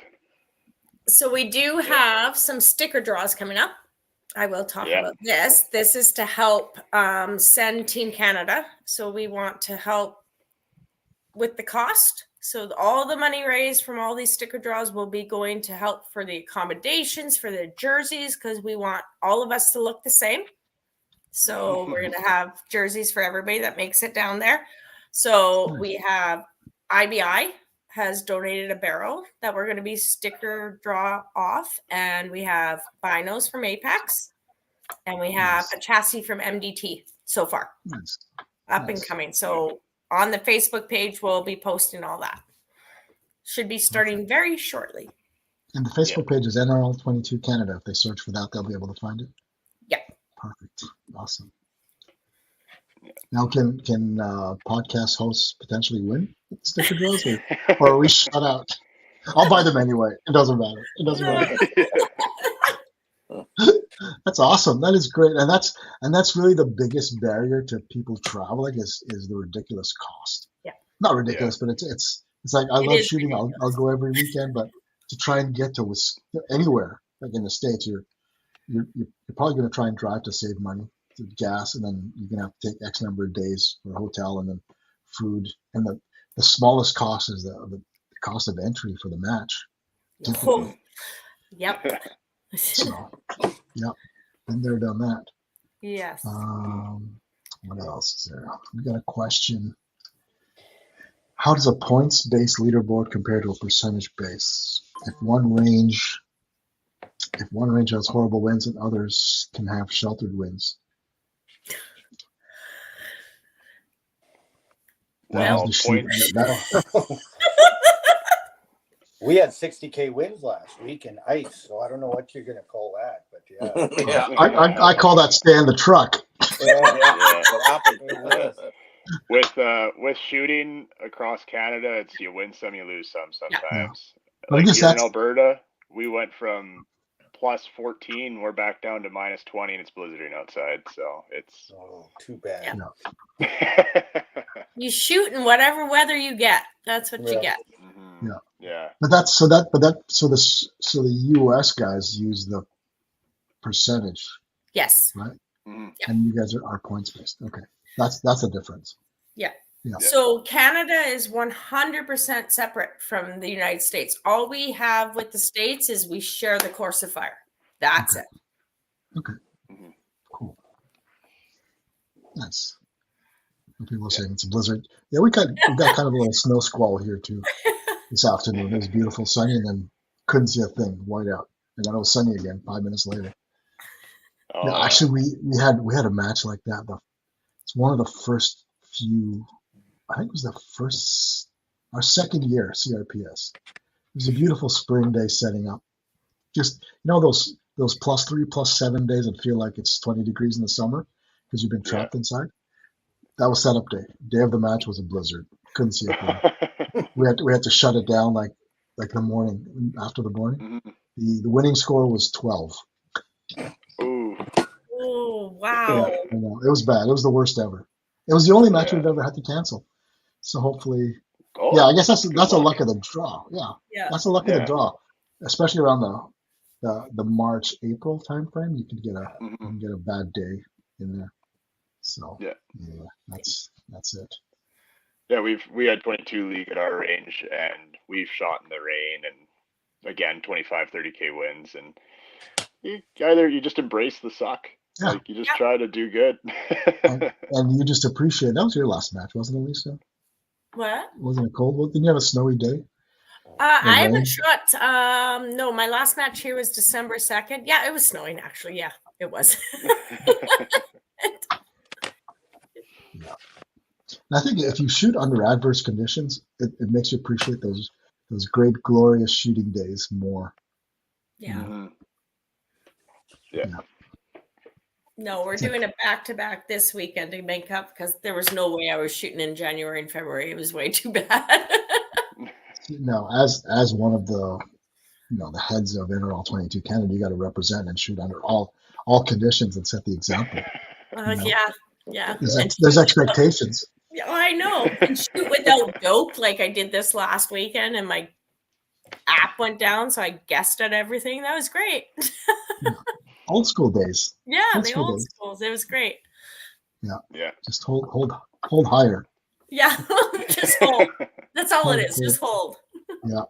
So we do have some sticker draws coming up. I will talk about this. This is to help send Team Canada. So we want to help with the cost. So all the money raised from all these sticker draws will be going to help for the accommodations, for the jerseys, because we want all of us to look the same. So we're going to have jerseys for everybody that makes it down there. So we have IBI has donated a barrel that we're going to be sticker draw off. And we have binos from Apex. And we have a chassis from MDT so far. Up and coming. So on the Facebook page, we'll be posting all that. Should be starting very shortly. And the Facebook page is NRL22 Canada. If they search for that, they'll be able to find it. Yeah. Perfect. Awesome. Now, can podcast hosts potentially win sticker draws, or are we shut out? I'll buy them anyway. It doesn't matter. It doesn't matter. That's awesome. That is great, and that's really the biggest barrier to people traveling is the ridiculous cost. Yeah. Not ridiculous, but it's like I love shooting. I'll go every weekend, but to try and get to anywhere like in the States, you're probably going to try and drive to save money, to gas, and then you're going to have to take X number of days for a hotel and then food. And the smallest cost is the cost of entry for the match. Oh, yep. So, yep. Been there, done that. Yes. What else is there? We got a question. How does a points-based leaderboard compare to a percentage base? If one range has horrible wins and others can have sheltered wins. Well, we had 60K wins last week in ice, so I don't know what you're going to call that, but yeah. I call that stay in the truck. With shooting across Canada, it's you win some, you lose some sometimes. Yeah. Like here in Alberta, we went from plus 14, we're back down to minus 20, and it's blizzarding outside. So it's too bad. Yeah. You shoot in whatever weather you get. That's what you get. Mm-hmm. Yeah. But the US guys use the percentage. Yes. Right. Mm-hmm. Yeah. And you guys are points based. Okay. That's a difference. Yeah. Yeah. So Canada is 100% separate from the United States. All we have with the States is we share the course of fire. That's it. Okay. Mm-hmm. Cool. Nice. People are saying it's a blizzard. Yeah, we got kind of a little snow squall here too this afternoon. It was beautiful, sunny, and then couldn't see a thing, white out. And then it was sunny again 5 minutes later. Yeah, actually, we had a match like that. It's one of the first few. I think it was our second year CRPS. It was a beautiful spring day setting up. Just those +3, +7 days that feel like it's 20 degrees in the summer because you've been trapped inside. That was setup day. Day of the match was a blizzard. Couldn't see a thing. we had to shut it down like the morning after the morning. Mm-hmm. The winning score was 12. Ooh. Oh wow! Yeah, I know. It was bad. It was the worst ever. It was the only match we've ever had to cancel. So hopefully, I guess that's a luck of the draw. Yeah. That's a luck of the draw, especially around the March April timeframe. You can get a bad day in there. So that's it. Yeah, we had 22 league at our range, and we've shot in the rain, and again 25, 30K wins, and you just embrace the suck. Yeah. Like you just try to do good. and you just appreciate. That was your last match, wasn't it, Lisa? What? Wasn't it cold? Didn't you have a snowy day? I haven't shot. No, my last match here was December 2nd. Yeah, it was snowing actually. Yeah, it was. Yeah. And I think if you shoot under adverse conditions, it makes you appreciate those great, glorious shooting days more. Yeah. Mm-hmm. Yeah. No, we're doing a back-to-back this weekend to make up because there was no way I was shooting in January and February. It was way too bad. No, as one of the the heads of NRL22 Canada, you got to represent and shoot under all conditions and set the example. Yeah. There's expectations. Yeah, I know. And shoot without dope, like I did this last weekend, and my app went down, so I guessed at everything. That was great. Old school days. Yeah, the old schools. It was great. Yeah. Just hold higher. Yeah, just hold. That's all it is. Just hold. Yeah.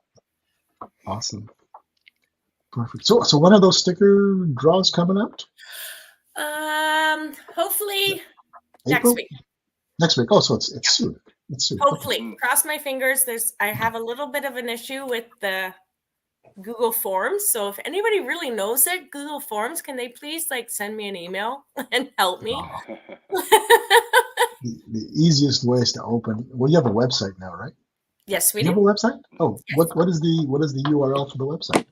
Awesome. Perfect. So when are those sticker draws coming out? Hopefully April? next week. Next week. Oh, so it's soon. It's soon. Hopefully. Cross my fingers. I have a little bit of an issue with the Google Forms. So if anybody really knows it, Google Forms, can they please send me an email and help me? The easiest way is to open. Well, you have a website now, right? Yes, we do. You have a website? Oh, yes. What is the URL for the website?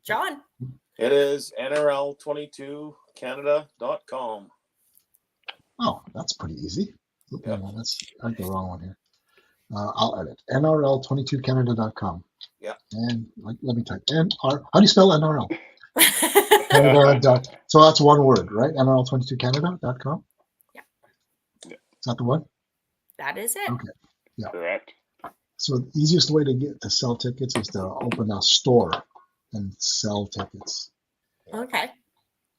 John. It is NRL22Canada.com. Oh, that's pretty easy. Yeah. I got the wrong one here. I'll edit. NRL22Canada.com. Yeah. And let me type NR. How do you spell NRL? Canada. So that's one word, right? NRL22Canada.com. Yeah. Is that the one? That is it. Okay. Yeah. Correct. So the easiest way to sell tickets is to open a store and sell tickets. Okay.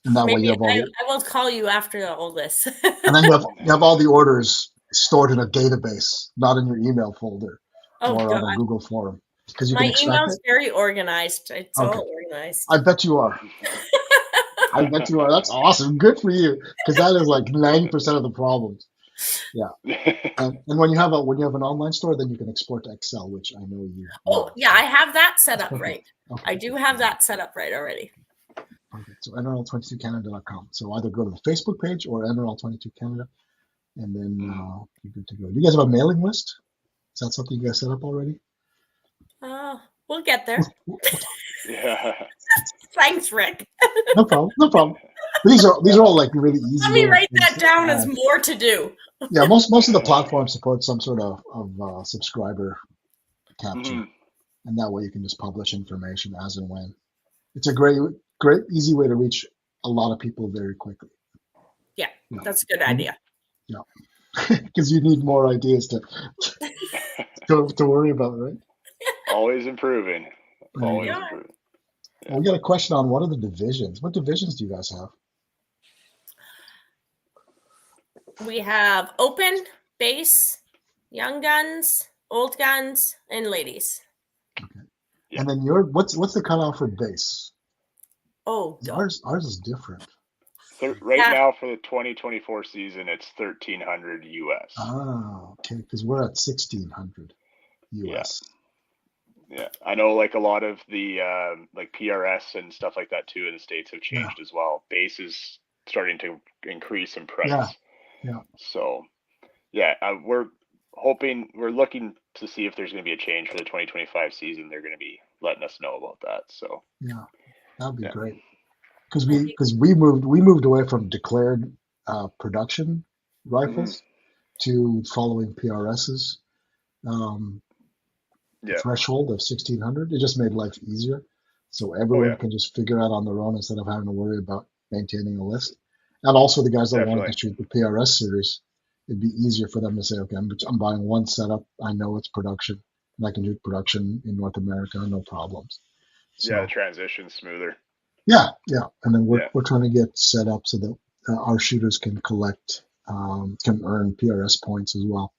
And that way Maybe you have all I the, will call you after all this. and then you have all the orders stored in a database, not in your email folder or on a Google form, because you can My extract email's it. very organized. It's Okay. all organized. I bet you are. I bet you are. That's awesome. Good for you, because that is like 90% of the problems. Yeah. And when you have an online store, then you can export to Excel, which I know you. Oh yeah, I have that set up Okay. right. Okay. I do have that set up right already. Okay. So NRL22Canada.com. So either go to the Facebook page or NRL22Canada, and then you're good to go. Do you guys have a mailing list? Is that something you guys set up already? We'll get there. Yeah. Thanks, Rick. No problem. No problem. These are all like really easy. Let me write that down as more to do. Yeah, most of the platforms support some sort of subscriber capture, and that way you can just publish information as and when. It's a great, easy way to reach a lot of people very quickly. Yeah, that's a good idea. Yeah, because you need more ideas to worry about, right? Always improving. Always improving. Yeah. Well, we got a question on what are the divisions? What divisions do you guys have? We have open, base, young guns, old guns, and ladies. Okay. Yeah. And then what's the cutoff for base? Oh, ours is different. Right now for the 2024 season, it's 1,300 US. Oh, okay, because we're at 1,600 US. Yeah, I know. Like a lot of the like PRS and stuff like that too in the States have changed as well. Base is starting to increase in price. Yeah. So, we're looking to see if there's going to be a change for the 2025 season. They're going to be letting us know about that. So yeah, that'd be great. Because we moved away from declared production rifles to following PRS's threshold of 1,600. It just made life easier, so everyone can just figure out on their own instead of having to worry about maintaining a list. And also the guys that want to shoot the PRS series, it'd be easier for them to say, okay, I'm buying one setup. I know it's production, and I can do production in North America, no problems. So, the transition's smoother. Yeah, and then we're trying to get set up so that our shooters can collect, can earn PRS points as well,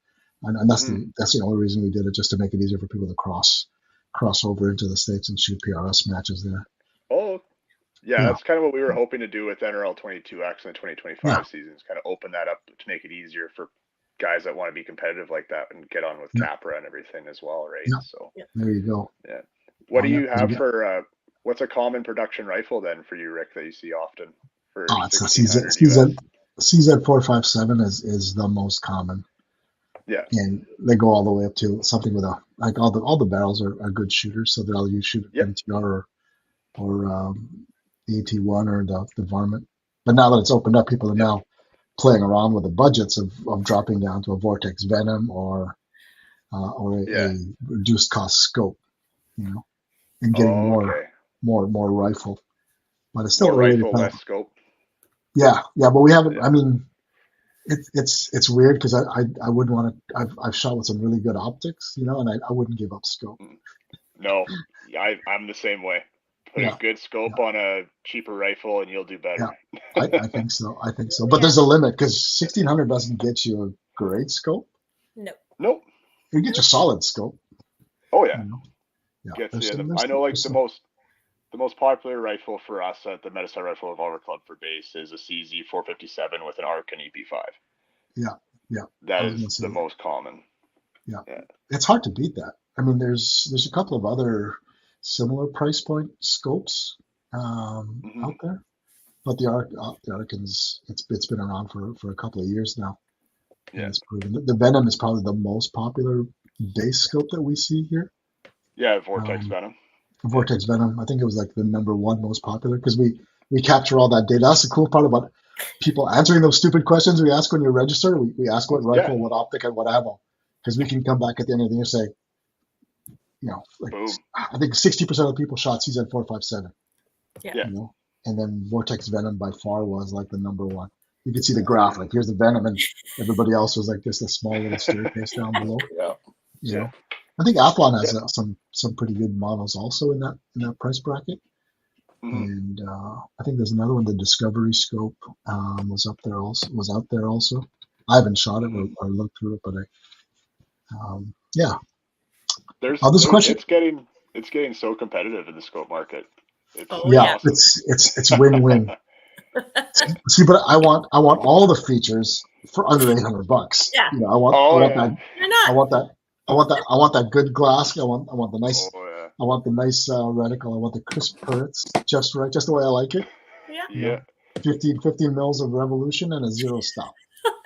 and that's the only reason we did it, just to make it easier for people to cross over into the States and shoot PRS matches there. Oh, yeah, that's kind of what we were hoping to do with NRL22X in the 2025 season, is kind of open that up to make it easier for guys that want to be competitive like that and get on with Capra and everything as well, right? Yeah. So there you go. Yeah. What do you have for? What's a common production rifle then for you, Rick, that you see often? For it's a CZ457 is the most common. Yeah. And they go all the way up to something with all the barrels are good shooters, so they'll use shoot MTR or the AT1 or the varmint. But now that it's opened up, people are now playing around with the budgets of dropping down to a Vortex Venom or a reduced cost scope, and getting more rifle. But it's still early rifle, less scope. Yeah, but we haven't. I mean, it's weird because I wouldn't want to. I've shot with some really good optics, and I wouldn't give up scope. No, I'm the same way. Put a good scope on a cheaper rifle, and you'll do better. Yeah, I think so. But there's a limit, because 1,600 doesn't get you a great scope. Nope. It gets you a solid scope. Oh yeah. Gets I know, like the most popular rifle for us at the Metastar Rifle Revolver Club for base is a CZ457 with an ARC and EP5. Yeah. That is the most common. Yeah. It's hard to beat that. I mean, there's a couple of other similar price point scopes out there, but the Arcan's it's been around for a couple of years now. Yeah, it's proven. The Venom is probably the most popular base scope that we see here. Yeah, Vortex Venom. Vortex Venom, I think it was like the #1 most popular, because we capture all that data. That's the cool part about people answering those stupid questions we ask when you register. We ask what rifle, what optic, and what ammo, because we can come back at the end of the year and say, like, Boom. I think 60% of people shot CZ457. Yeah. You know, and then Vortex Venom by far was like the number one. You could see the graph, like here's the Venom, and everybody else was like just a small little staircase down below. Yeah. You know, I think Athlon has some pretty good models also in that price bracket. And I think there's another one, the Discovery Scope, was out there also. I haven't shot it or looked through it, but yeah. This question. It's getting so competitive in the scope market. It's awesome. It's win-win. See, but I want all the features for under $800. Yeah. You know, I want that good glass. I want the nice. I want the nice reticle. I want the crisp turrets, just right, just the way I like it. Yeah. 15 mils of revolution and a 0 stop.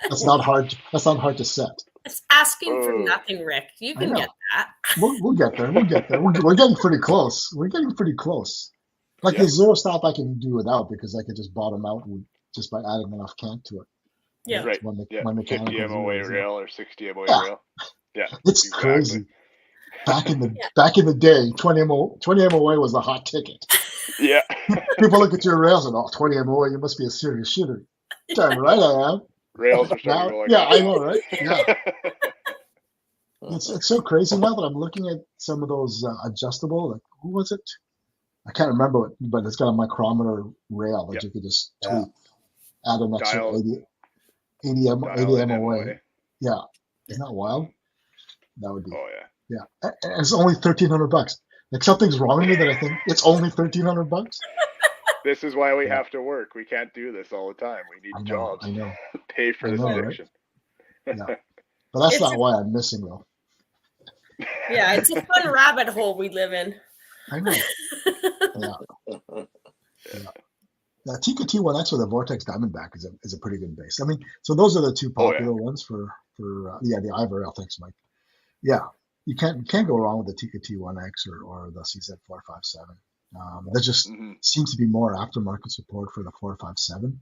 That's not hard to set. It's asking for nothing, Rick. You can get that. We'll get there. We're getting pretty close. Like the 0 stop I can do without, because I could just bottom out just by adding enough cant to it. Yeah. Right. One 50 MOA rail or 60 MOA rail. Yeah. It's crazy. Back in the day, 20 MOA was the hot ticket. Yeah. People look at your rails and 20 MOA, you must be a serious shooter. Damn right I am. Rails are starting to yeah, I know, right? Yeah. It's so crazy now that I'm looking at some of those adjustable, like, who was it? I can't remember, but it's got a micrometer rail that you could just tweak, add an extra 80 MOA. Yeah. Isn't that wild? That would be. Oh, yeah. Yeah. And it's only $1,300. Like, something's wrong with me that I think it's only $1,300. This is why we have to work. We can't do this all the time. We need jobs. I know. Pay for this addiction. Right? Yeah. But that's not why I'm missing, though. Yeah, it's a fun rabbit hole we live in. I know. Yeah. The Tika T1X with a Vortex Diamondback is a pretty good base. I mean, so those are the two popular ones for the Ivory. Thanks, Mike. Yeah, you can't go wrong with the Tika T1X or the CZ457. There just seems to be more aftermarket support for the 457.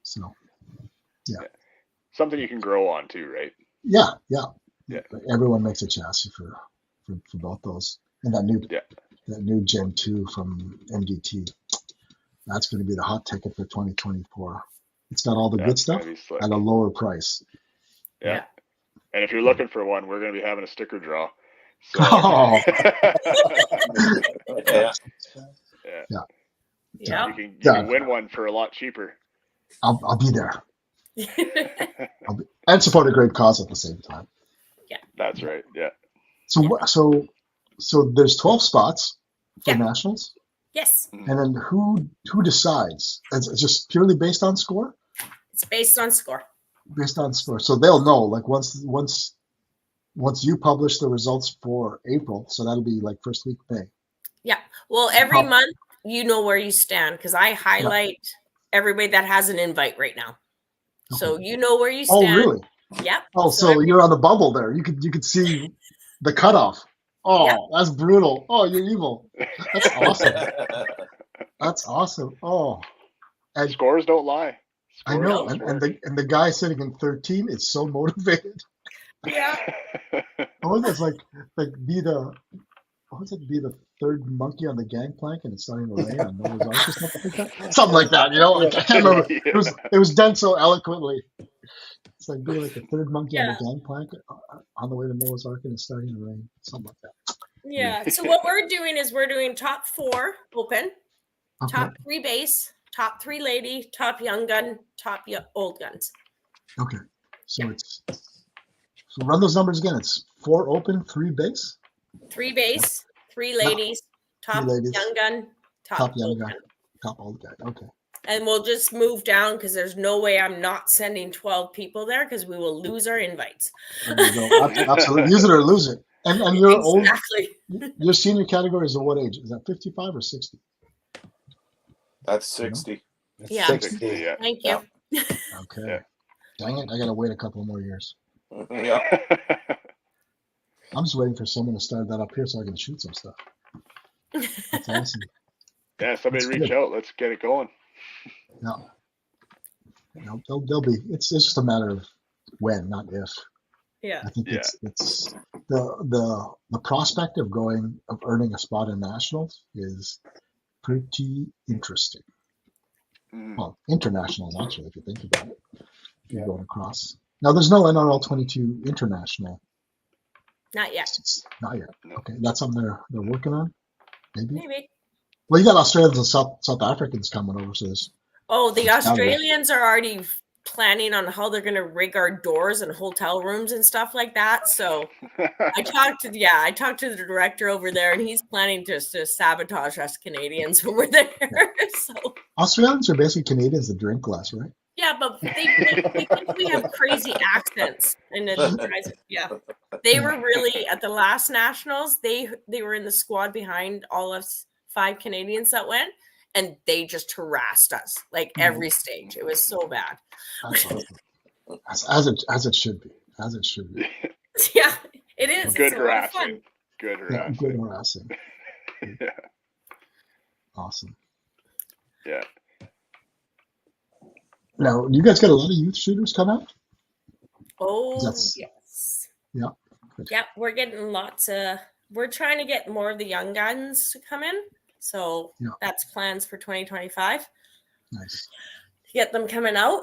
So, yeah. Something you can grow on too, right? Yeah. Everyone makes a chassis for both those, and that new Gen 2 from MDT. That's going to be the hot ticket for 2024. It's got all the good stuff at a lower price. Yeah. And if you're looking for one, we're going to be having a sticker draw. So. Yeah. You can win one for a lot cheaper. I'll be there. And support a great cause at the same time. Yeah. That's right. Yeah. So there's 12 spots for nationals. Yes. And then who decides? It's just purely based on score? It's based on score. Based on score. So they'll know, like, once you publish the results for April, so that'll be like first week May. Yeah. Well, every month you know where you stand, because I highlight everybody that has an invite right now. Okay. So you know where you stand. Oh, really? Yep. Oh, so you're on the bubble there. You could see the cutoff. Oh, that's brutal. Oh, you're evil. That's awesome. That's awesome. Oh, and scores don't lie. I know, and the guy sitting in 13 is so motivated. Yeah. It's like be the third monkey on the gangplank and it's starting to rain on Noah's Ark or something like that. Something like that, you know? I can't remember. It was done so eloquently. It's like being like the third monkey on the gangplank on the way to Noah's Ark and it's starting to rain. Something like that. Yeah. So what we're doing is we're doing top 4 open, top 3 base, top 3 lady, top young gun, top old guns. Okay. So so run those numbers again. It's 4 open, 3 base. 3 base, 3 ladies, top young gun, top young gun. Top old guy. Okay. And we'll just move down because there's no way I'm not sending 12 people there because we will lose our invites. Absolutely. Use it or lose it. And you're old. Your senior category is at what age? Is that 55 or 60? That's 60. Yeah. 60. Yeah. Thank you. Okay. Yeah. Dang it. I got to wait a couple more years. Yeah. I'm just waiting for someone to start that up here so I can shoot some stuff. That's awesome. Yeah, somebody reach out. Let's get it going. No. They'll be. It's just a matter of when, not if. Yeah. I think it's the prospect of earning a spot in nationals is pretty interesting. Well, internationals actually, if you think about it. If you're going across. Now, there's no NRL22 international. Not yet. Not yet. Okay, that's something they're working on. Maybe. Well, you got Australians and South Africans coming over, so there's. Oh, the Australians are already planning on how they're going to rig our doors and hotel rooms and stuff like that. So I talked to the director over there, and he's planning to sabotage us Canadians over there. So Australians are basically Canadians that drink less, right? Yeah, but they have crazy accents, and they were really at the last nationals. They were in the squad behind all us 5 Canadians that went. And they just harassed us like every stage. It was so bad. As it should be. As it should be. Yeah, it is. Good harassing. Good harassing. Yeah, good harassing. Yeah. Awesome. Yeah. Now, you guys got a lot of youth shooters come out? Oh, yes. Yeah. Yeah, we're getting we're trying to get more of the young guns to come in. So that's plans for 2025. Nice. To get them coming out.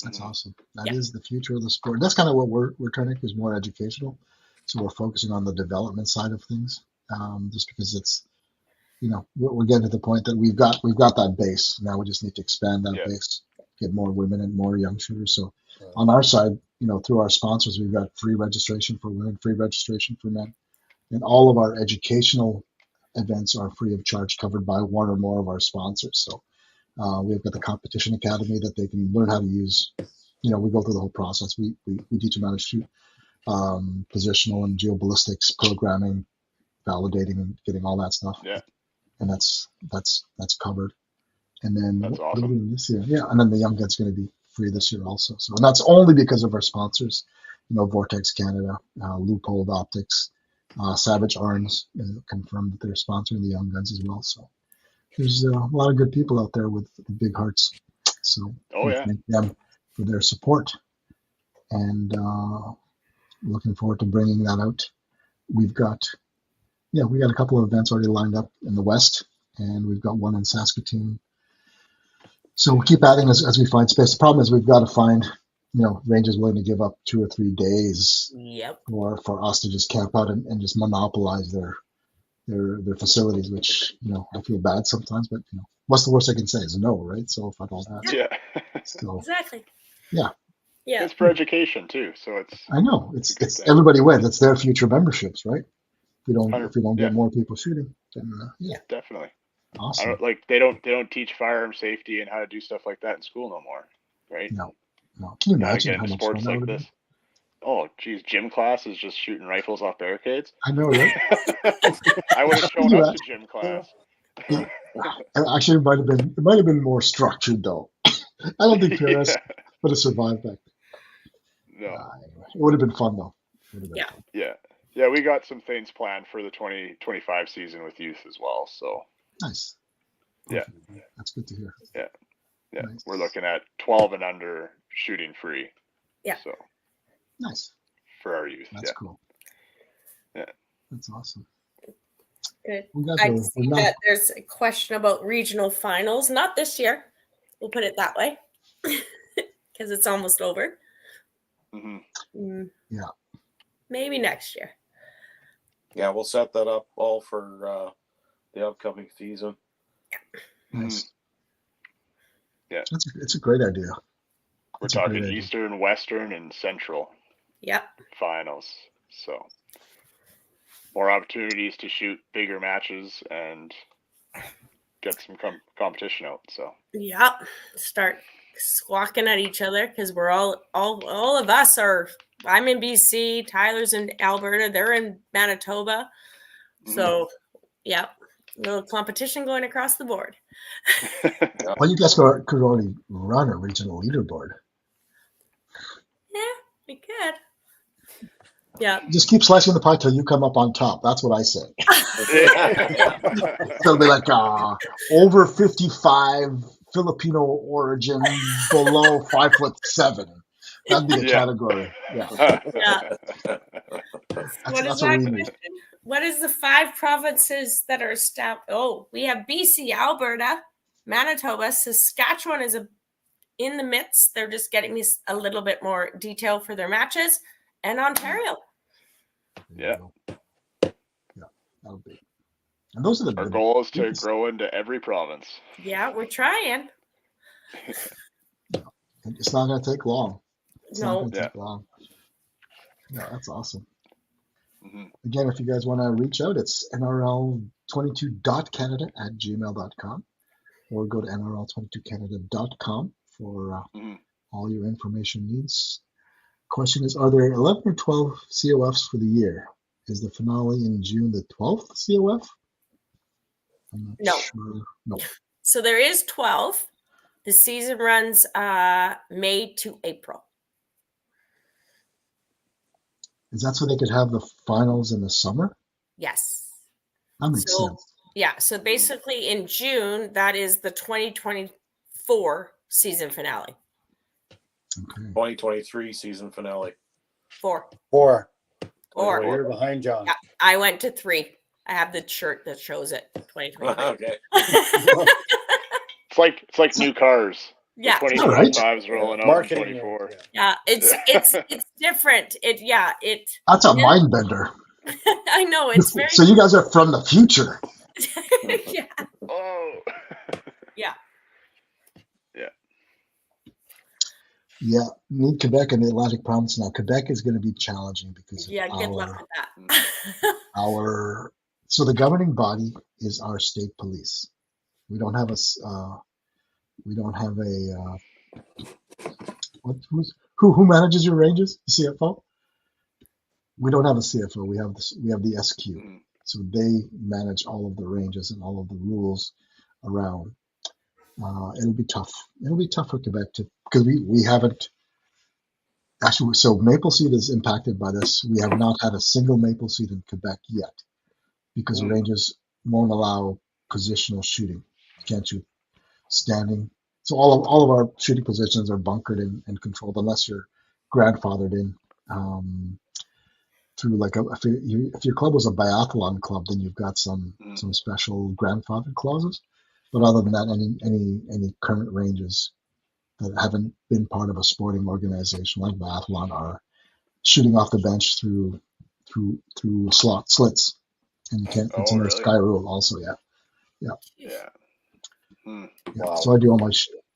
That's awesome. That is the future of the sport. That's kind of what we're trying to do, is more educational. So we're focusing on the development side of things, just because it's, we're getting to the point that we've got that base. Now we just need to expand that base, get more women and more young shooters. So on our side, through our sponsors, we've got free registration for women, free registration for men, and all of our educational events are free of charge, covered by one or more of our sponsors. So we've got the competition academy that they can learn how to use. We go through the whole process. We teach them how to shoot, positional and geoballistics, programming, validating, and getting all that stuff. Yeah. And that's covered. And then that's awesome. This year, and then the young gun's going to be free this year also. So, and that's only because of our sponsors. Vortex Canada, Loophole Optics. Savage Arms confirmed that they're sponsoring the young guns as well. So there's a lot of good people out there with big hearts. So thank them for their support, and looking forward to bringing that out. We've got a couple of events already lined up in the West, and we've got one in Saskatoon. So we'll keep adding as we find space. The problem is we've got to find ranges willing to give up 2 or 3 days for us to just camp out and just monopolize their facilities, which, I feel bad sometimes, but, what's the worst I can say is no, right? So if I don't have exactly. Yeah. Yeah. It's for education too. So I know it's everybody wins. It's their future memberships, right? If we don't get more people shooting, then definitely. Awesome. They don't teach firearm safety and how to do stuff like that in school no more, right? No. Can you imagine how much sports fun like this? Oh, geez, gym class is just shooting rifles off barricades. I know, right? I would have shown up to gym class. Actually, it might have been more structured though. I don't think PRS would have survived back then. No, it would have been fun though. Yeah. We got some things planned for the 2025 season with youth as well. So nice. Yeah, that's good to hear. Yeah. Nice. We're looking at 12 and under shooting free. Yeah. So nice for our youth. That's cool. Yeah. That's awesome. Good. I see that there's a question about regional finals. Not this year. We'll put it that way, because it's almost over. Mm-hmm. Yeah. Maybe next year. Yeah, we'll set that up all for the upcoming season. Nice. Yeah. It's a great idea. We're talking Eastern, Western, and Central. Yep. Finals. So more opportunities to shoot bigger matches and get some competition out. So start squawking at each other, because we're all of us are. I'm in BC. Tyler's in Alberta. They're in Manitoba. So little competition going across the board. Well, you guys could already run a regional leaderboard. Yeah, we could. Yeah. Just keep slicing the pie till you come up on top. That's what I say. It'll be like over 55 Filipino origin below 5'7". That'd be the category. Yeah. That's what we need. What is the 5 provinces that are established? Oh, we have BC, Alberta, Manitoba, Saskatchewan is in the midst. They're just getting me a little bit more detail for their matches, and Ontario. Yeah. Yeah, that'll be. And those are our goal is to grow into every province. Yeah, we're trying. It's not going to take long. It's not going to Yeah. take long. Yeah, that's awesome. Mm-hmm. Again, if you guys want to reach out, it's nrl22.canada@gmail.com, or go to nrl22canada.com for all your information needs. Question is, are there 11 or 12 COFs for the year? Is the finale in June the 12th COF? I'm not sure. No. So there is 12. The season runs May to April. Is that so they could have the finals in the summer? Yes. That makes sense. Yeah. So basically in June, that is the 2024 season finale. Okay. 2023 season finale. 4. You're behind John. Yeah, I went to 3. I have the shirt that shows it. 2023. Okay. It's like new cars. Yeah. 2025's rolling out Marketing. in 24. Yeah, it's different. That's a mind bender. I know, it's very. So you guys are from the future. Yeah. Oh. Yeah. Yeah. Yeah. Need Quebec and the Atlantic province now. Quebec is going to be challenging because good luck with that. So the governing body is our state police. We don't have a who manages your ranges? The CFO? We don't have a CFO. We have the SQ. So they manage all of the ranges and all of the rules around. It'll be tough. It'll be tough for Quebec because we haven't actually. So Maple Seed is impacted by this. We have not had a single Maple Seed in Quebec yet because the Rangers won't allow positional shooting. You can't shoot standing. So all of our shooting positions are bunkered and controlled unless you're grandfathered in through if your club was a biathlon club, then you've got some special grandfather clauses. But other than that, any current ranges that haven't been part of a sporting organization like biathlon are shooting off the bench through slits, and you can't. It's in the Sky Rule also. Yeah. Wow. So I do all my,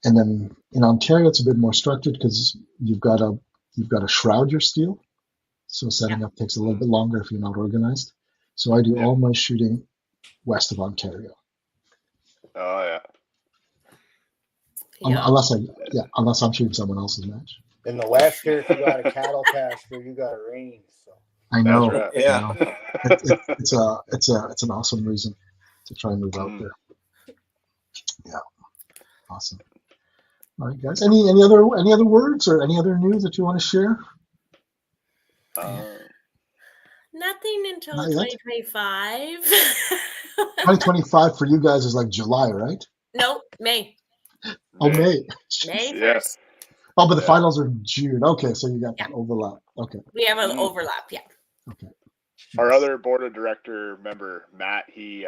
and then in Ontario it's a bit more structured because you've got to shroud your steel, so setting up takes a little bit longer if you're not organized. So I do all my shooting west of Ontario. Oh Unless I'm shooting someone else's match. In the west here, if you got a cattle pasture, you got a range. So I know. Right. Yeah. It's an awesome reason to try and move out there. Yeah. Awesome. All right, guys. Any other words or any other news that you want to share? Nothing until 2025. 2025 for you guys is like July, right? No, May. Oh, May. May 1st. Oh, but the finals are June. Okay, so you got that overlap. Okay. We have an overlap, Okay. Our other board of director member, Matt, he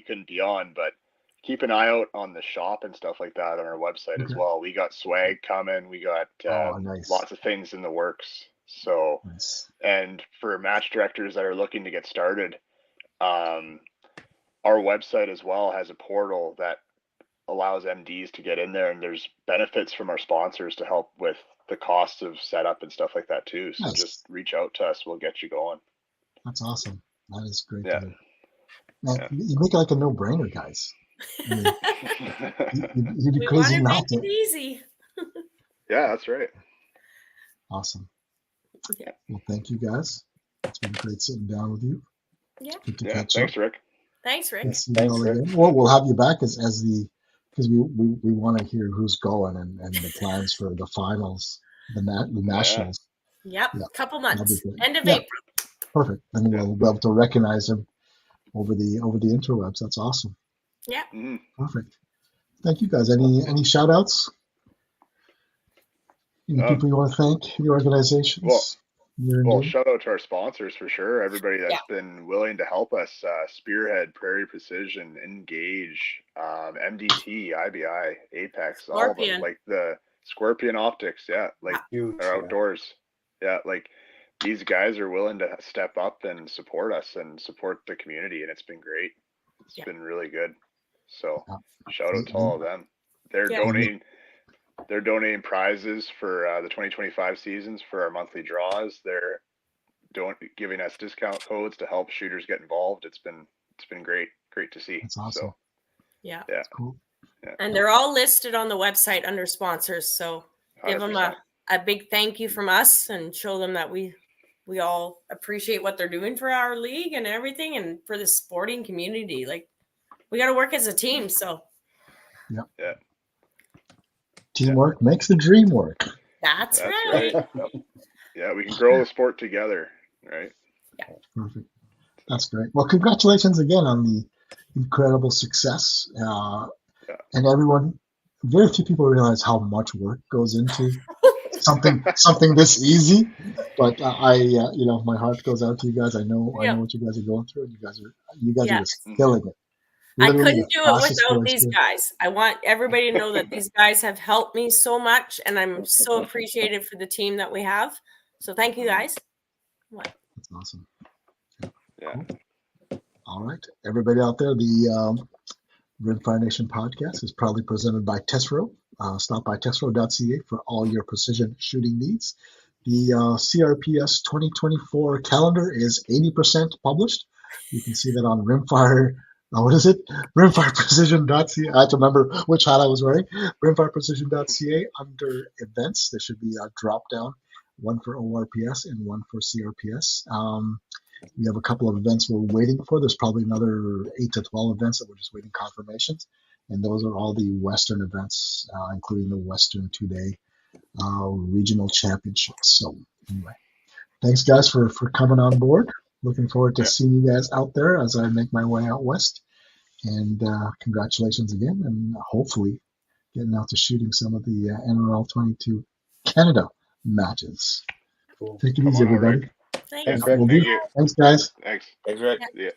couldn't be on, but keep an eye out on the shop and stuff like that on our website as well. We got swag coming. We got lots of things in the works. So, and for match directors that are looking to get started, our website as well has a portal that allows MDs to get in there, and there's benefits from our sponsors to help with the cost of setup and stuff like that too. So just reach out to us. We'll get you going. That's awesome. That is great to hear. Man, you make it like a no-brainer, guys. I mean, you'd be crazy not to. Make it easy. Yeah, that's right. Awesome. Well, thank you, guys. It's been great sitting down with you. Yeah. Good to catch Thanks, up. Rick. Thanks, Rick. Thanks, Rick. Well, we'll have you back because we want to hear who's going and the plans for the finals, the nationals. Yep. Couple months. End of April. Perfect. And we'll be able to recognize them over the interwebs. That's awesome. Yeah. Perfect. Thank you guys. Any shout outs? Any people you want to thank? Any organizations? Well, shout out to our sponsors for sure. Everybody that's Yeah. been willing to help us. Spearhead, Prairie Precision, Engage, MDT, IBI, Apex, all of them. Scorpion. Like the Scorpion Optics, yeah. Like Huge, our outdoors. Yeah, like these guys are willing to step up and support us and support the community, and it's been great. It's been really good. So shout out to all of them. They're donating prizes for the 2025 seasons for our monthly draws. They're giving us discount codes to help shooters get involved. It's been great to see. That's awesome. So, yeah, that's cool. Yeah. And they're all listed on the website under sponsors. So 100%. Give them a big thank you from us and show them that we all appreciate what they're doing for our league and everything, and for the sporting community. Like, we got to work as a team. So yeah. Teamwork makes the dream work. That's right. Yeah, we can grow the sport together, right? Yeah. Perfect. That's great. Well, congratulations again on the incredible success. And everyone, very few people realize how much work goes into something this easy. But my heart goes out to you guys. I know what you guys are going through, and you guys are just killing it. I couldn't do it without these guys. I want everybody to know that these guys have helped me so much, and I'm so appreciative for the team that we have. So thank you, guys. That's awesome. Yeah. Cool. All right. Everybody out there, the Rimfire Nation podcast is proudly presented by Tesro. Stop by tesro.ca for all your precision shooting needs. The CRPS 2024 calendar is 80% published. You can see that on Rimfire. What is it? Rimfireprecision.ca. I have to remember which hat I was wearing. Rimfireprecision.ca under events. There should be a drop down, one for ORPS and one for CRPS. We have a couple of events we're waiting for. There's probably another 8 to 12 events that we're just waiting confirmations. And those are all the Western events, including the Western 2-day regional championships. So anyway, thanks guys for coming on board. Looking forward to seeing you guys out there as I make my way out west. And congratulations again, and hopefully getting out to shooting some of the NRL22 Canada matches. Cool. Take it easy, everybody. Thanks. Thanks, guys. Thanks. Thanks, Rick. Yeah.